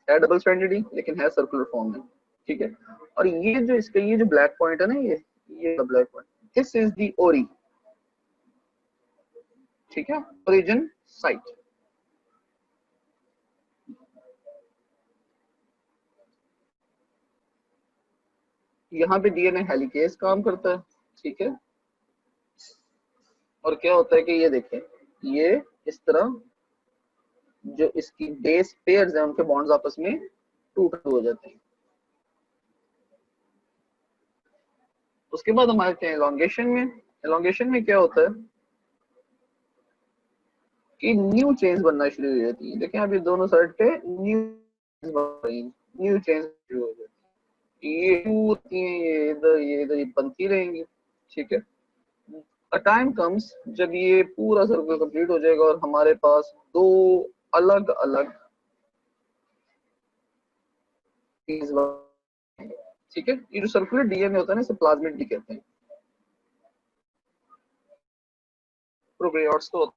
है डबल स्ट्रैंडेड ही लेकिन है सर्कुलर फॉर्म में। ठीक है, और ये जो इसका ये जो ब्लैक पॉइंट है ना, ये black point, this is the ओरी। ठीक है, ओरिजिन साइट। यहाँ पे डीएनए हेलिकेज काम करता है। ठीक है, और क्या होता है कि ये देखें, ये इस तरह जो इसकी बेस पेयर्स हैं उनके बॉन्ड्स आपस में टूट हो जाते हैं। उसके बाद हमारे क्या एलोंगेशन में, एलोंगेशन में क्या होता है कि न्यू चेन्स बनना शुरू हो जाती है। देखिए अभी दोनों साइड पे न्यू चेन्स शुरू हो जाती है, ये होती हैं, ये इधर बनती रहेंगी। ठीक है, अ टाइम कम्स जब ये पूरा सर्कल कंप्लीट हो जाएगा और हमारे पास दो अलग अलग चीज। ठीक है, ये जो सर्कुलर डीएनए होता है ना इसे प्लाज्मिड भी कहते हैं। प्रोकैरियोट्स तो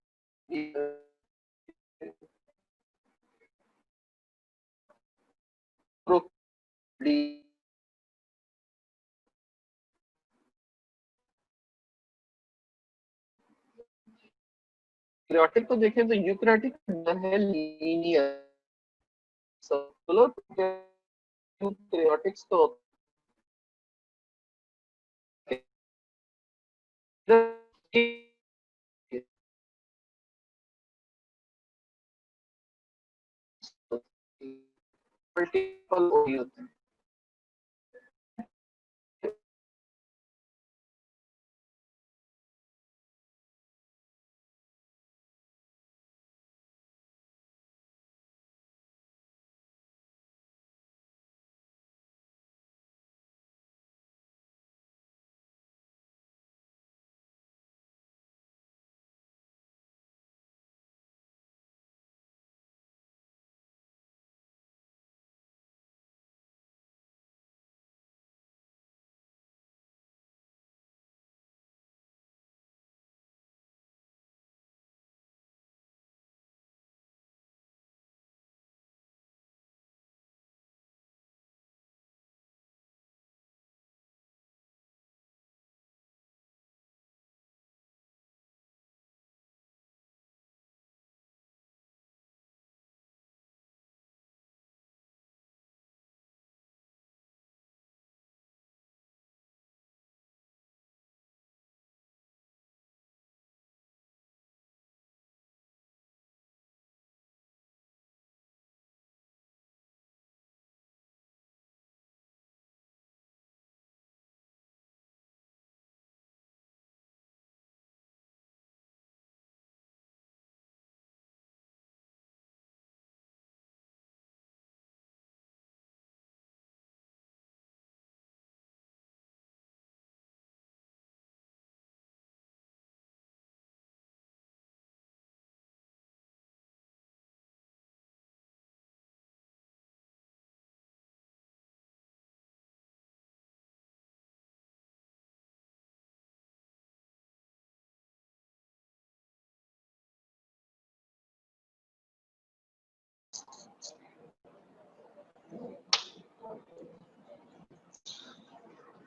यूकैरियोटिक तो देखें तो यूकैरियोटिक है लीनियर सर्कुलर, यूकैरियोटिक्स तो मल्टीपल होते हैं।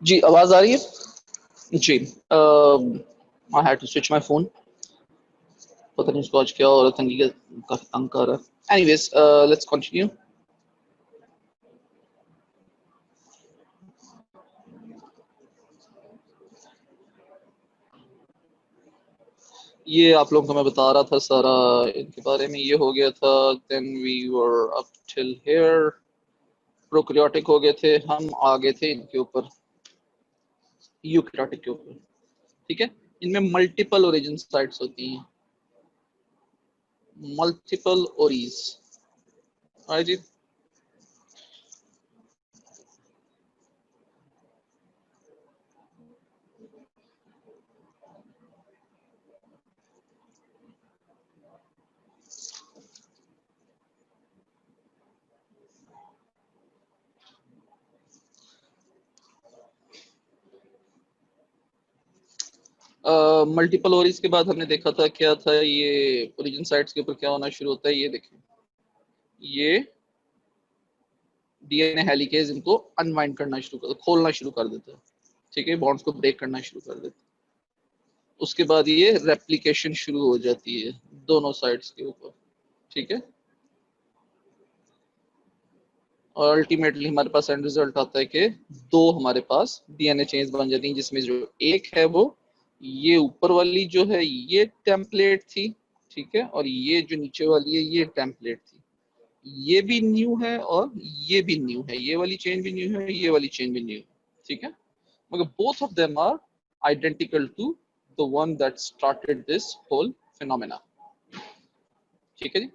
जी आवाज आ रही है जी। I had to switch my phone, पता नहीं उसको आज क्या हो रहा था, तंगी काफी तंग कर रहा है। Anyways let's continue. ये आप लोगों को मैं बता रहा था सारा इनके बारे में, ये हो गया था। Then we were up till here, prokaryotic हो गए थे, हम आ गए थे इनके ऊपर, यूकैरियोटिक के ऊपर। ठीक है, इनमें मल्टीपल ओरिजिन साइट्स होती हैं, मल्टीपल ओरीज। जी। मल्टीपल ओरीज के बाद हमने देखा था क्या था, ये ओरिजिन साइट्स के ऊपर क्या होना शुरू होता है, ये देखें, ये डीएनए हेलिकेज इनको अनवाइंड करना शुरू कर, खोलना शुरू कर देता है। ठीक है, बॉन्ड्स को ब्रेक करना शुरू कर देता है। उसके बाद ये रेप्लिकेशन शुरू हो जाती है दोनों साइड्स के ऊपर। ठीक है, और अल्टीमेटली हमारे पास एंड रिजल्ट आता है कि दो हमारे पास डीएनए चेंज बन जाती हैं, जिसमें जो एक है वो ये ऊपर वाली जो है ये टेम्पलेट थी। ठीक है, और ये जो नीचे वाली है ये टेम्पलेट थी। ये भी न्यू है और ये भी न्यू है, ये वाली चेन भी न्यू है, ये वाली चेन भी न्यू है। ठीक है, मगर both of them are identical to the one that started this whole phenomena. ठीक है जी।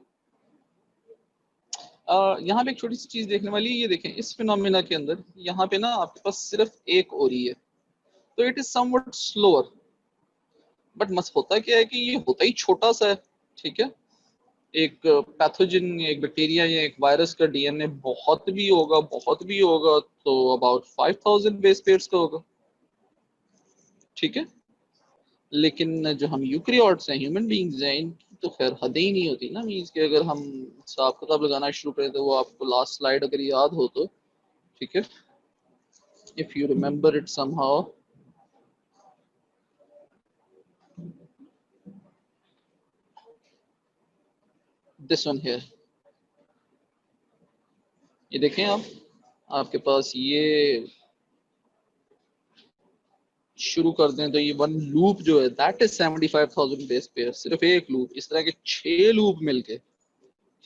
यहाँ पे एक छोटी सी चीज देखने वाली, ये देखें इस फिनोमेना के अंदर यहाँ पे ना आपके पास सिर्फ एक ओरी है, तो it is somewhat slower. But मस्त होता क्या है कि ये होता ही छोटा सा है। ठीक है, एक पैथोजन, एक बैक्टीरिया या एक वायरस का डीएनए बहुत भी होगा, बहुत भी होगा तो अबाउट 5000 बेस पेयर्स का होगा। ठीक है, लेकिन जो हम यूकैरियोट्स हैं, ह्यूमन बींग्स हैं, इनकी तो खैर हदें ही नहीं होती ना। मीन्स कि अगर हम हिसाब किताब लगाना शुरू करें तो वो आपको लास्ट स्लाइड अगर याद हो तो, ठीक है, if you remember it somehow, this one here, ये देखें आप, आपके पास ये शुरू कर दें तो ये वन लूप जो है दैट इज 75,000 बेस पेयर, सिर्फ एक लूप। इस तरह के 6 लूप मिलके,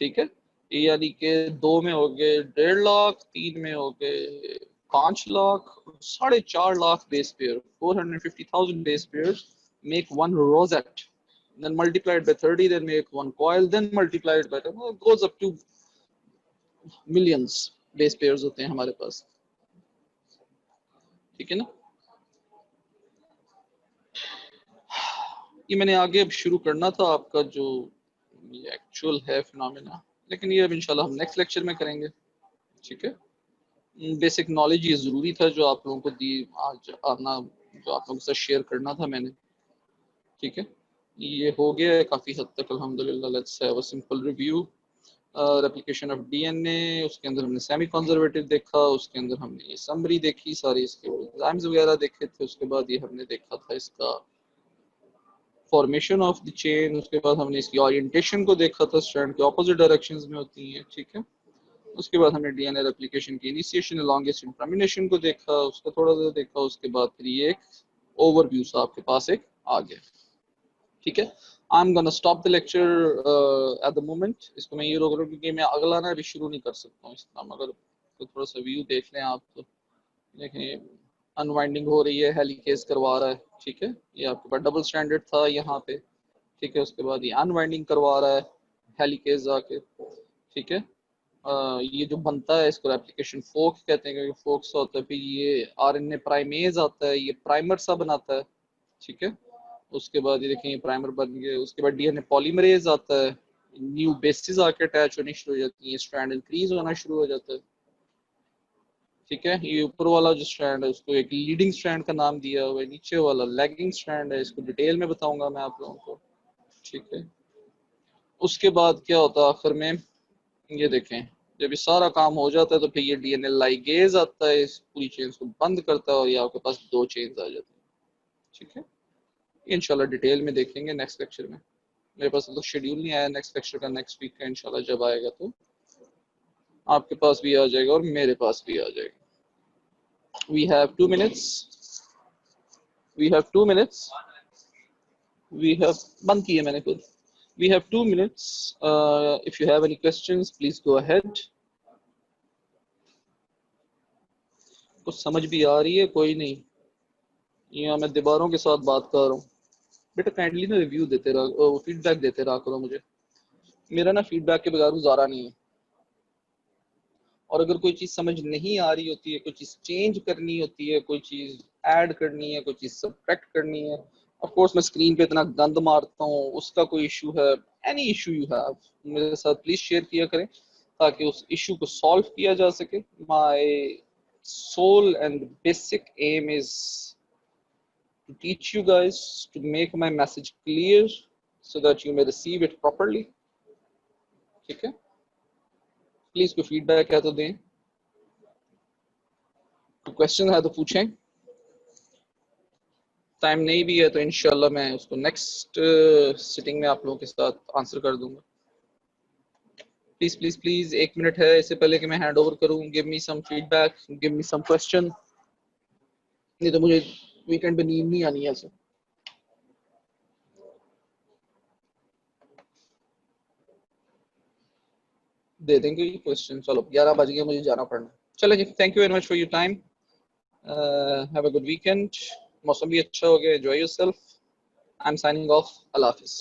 ठीक है, यानी कि 2 में हो गए 1.5 लाख, 3 में हो गए 5 lakh, 4.5 lakh base pair, 450,000 base pair make one rosette, then multiply it by 30, then make one coil, then multiply it by 10, it goes up to millions base pairs होते हैं हमारे पास। ठीक है ना, ये मैंने आगे अब शुरू करना था आपका जो एक्चुअल है फिनोमेना, लेकिन ये अब इंशाल्लाह हम नेक्स्ट लेक्चर में करेंगे। ठीक है, बेसिक नॉलेज ये ज़रूरी था जो आप लोगों को दी आज आना, जो आप लोगों के साथ शेयर करना था मैंने। ठीक है, ये हो गया है काफ़ी हद तक अल्हम्दुलिल्लाह। Let's have a simple review. Replication of DNA, उसके अंदर हमने सेमी कंजर्वेटिव देखा, उसके अंदर हमने ये समरी देखी, सारे इसके एंजाइम्स वगैरह देखे थे। उसके बाद ये हमने देखा था इसका फॉर्मेशन ऑफ द चेन। उसके बाद हमने इसकी ओरिएंटेशन को देखा था, स्ट्रैंड के ऑपोजिट डायरेक्शंस में होती हैं। ठीक है, उसके बाद हमने डीएनए रेप्लिकेशन की इनिशिएशन एलॉन्गेशन टर्मिनेशन को देखा, उसका थोड़ा सा देखा। उसके बाद फिर ये एक ओवरव्यू सा आपके पास एक आ गया। ठीक है, I am gonna stop the lecture at the moment. इसको मैं ये रोक रहा हूँ क्योंकि मैं अगला ना अभी शुरू नहीं कर सकता हूँ इसका। मगर तो थोड़ा सा व्यू देख लें आप तो देखें, अनवाइंडिंग हो रही है, हेलिकेज करवा रहा है। ठीक है, ये आपके पास डबल स्टैंडर्ड था यहाँ पे। ठीक है, उसके बाद ये अनवाइंडिंग करवा रहा है हेलिकेज आके। ठीक है, ये जो बनता है इसको रेप्लिकेशन फोक कहते हैं, क्योंकि फोक सा होता है। फिर ये आरएनए प्राइमेज आता है, ये प्राइमर सा बनाता है। ठीक है, उसके बाद ये देखें ये प्राइमर बन गए। उसके बाद डीएनए पॉलीमरेज आता है, न्यू बेसिस आके अटैच होनी शुरू हो जाती है, स्ट्रैंड इंक्रीज होना शुरू हो जाता है। ठीक है, ये ऊपर वाला जो स्ट्रैंड है उसको एक लीडिंग स्ट्रैंड का नाम दिया हुआ है, नीचे वाला लैगिंग स्ट्रैंड है, इसको डिटेल में बताऊंगा मैं आप लोगों को। ठीक है, उसके बाद क्या होता है आखिर में, ये देखें जब ये सारा काम हो जाता है तो फिर ये डीएनए लाइगेज आता है, इस पूरी चेन को बंद करता है और ये आपके पास 2 चेन्स आ जाती हैं। ठीक है, इंशाल्लाह डिटेल में देखेंगे नेक्स्ट लेक्चर में। मेरे पास तो शेड्यूल नहीं आया नेक्स्ट लेक्चर का, नेक्स्ट वीक का इंशाल्लाह जब आएगा तो आपके पास भी आ जाएगा और मेरे पास भी आ जाएगा। We have 2 minutes, we have 2 minutes, we have बंद किया मैंने खुद। We have 2 minutes. If you have any questions, please go ahead. कुछ समझ भी आ रही है? कोई नहीं, यहाँ मैं दीवारों के साथ बात कर रहा हूँ। बेटा काइंडली ना रिव्यू देते रहा, फीडबैक देते रहा करो मुझे। मेरा ना फीडबैक के बगैर गुजारा नहीं है। और अगर कोई चीज़ समझ नहीं आ रही होती है, कोई चीज़ चेंज करनी होती है, कोई चीज़ ऐड करनी है, कोई चीज़ सब्ट्रैक्ट करनी है, ऑफ कोर्स मैं स्क्रीन पे इतना गंद मारता हूँ, उसका कोई इशू है, एनी इशू यू हैव, मेरे साथ प्लीज शेयर किया करें ताकि उस इशू को सॉल्व किया जा सके। My sole and basic aim is to teach you guys, to make my message clear so that you may receive it properly. ठीक है, प्लीज कोई फीडबैक है तो दें, कोई क्वेश्चन है तो पूछें। टाइम नहीं भी है तो इंशाल्लाह मैं उसको नेक्स्ट सिटिंग में आप लोगों के साथ आंसर कर दूंगा। प्लीज प्लीज प्लीज 1 मिनट है इससे पहले कि मैं हैंड ओवर करूं। Give me some feedback, give me some question, नहीं तो मुझे वीकेंड पे नींद नहीं आनी है ऐसे। दे देंगे ये क्वेश्चन। चलो 11 बज गए, मुझे जाना पड़ना। चलो जी, thank you very much for your time, have a good weekend. मौसम भी अच्छा हो गया, enjoy yourself. I am signing off, Allah Hafiz.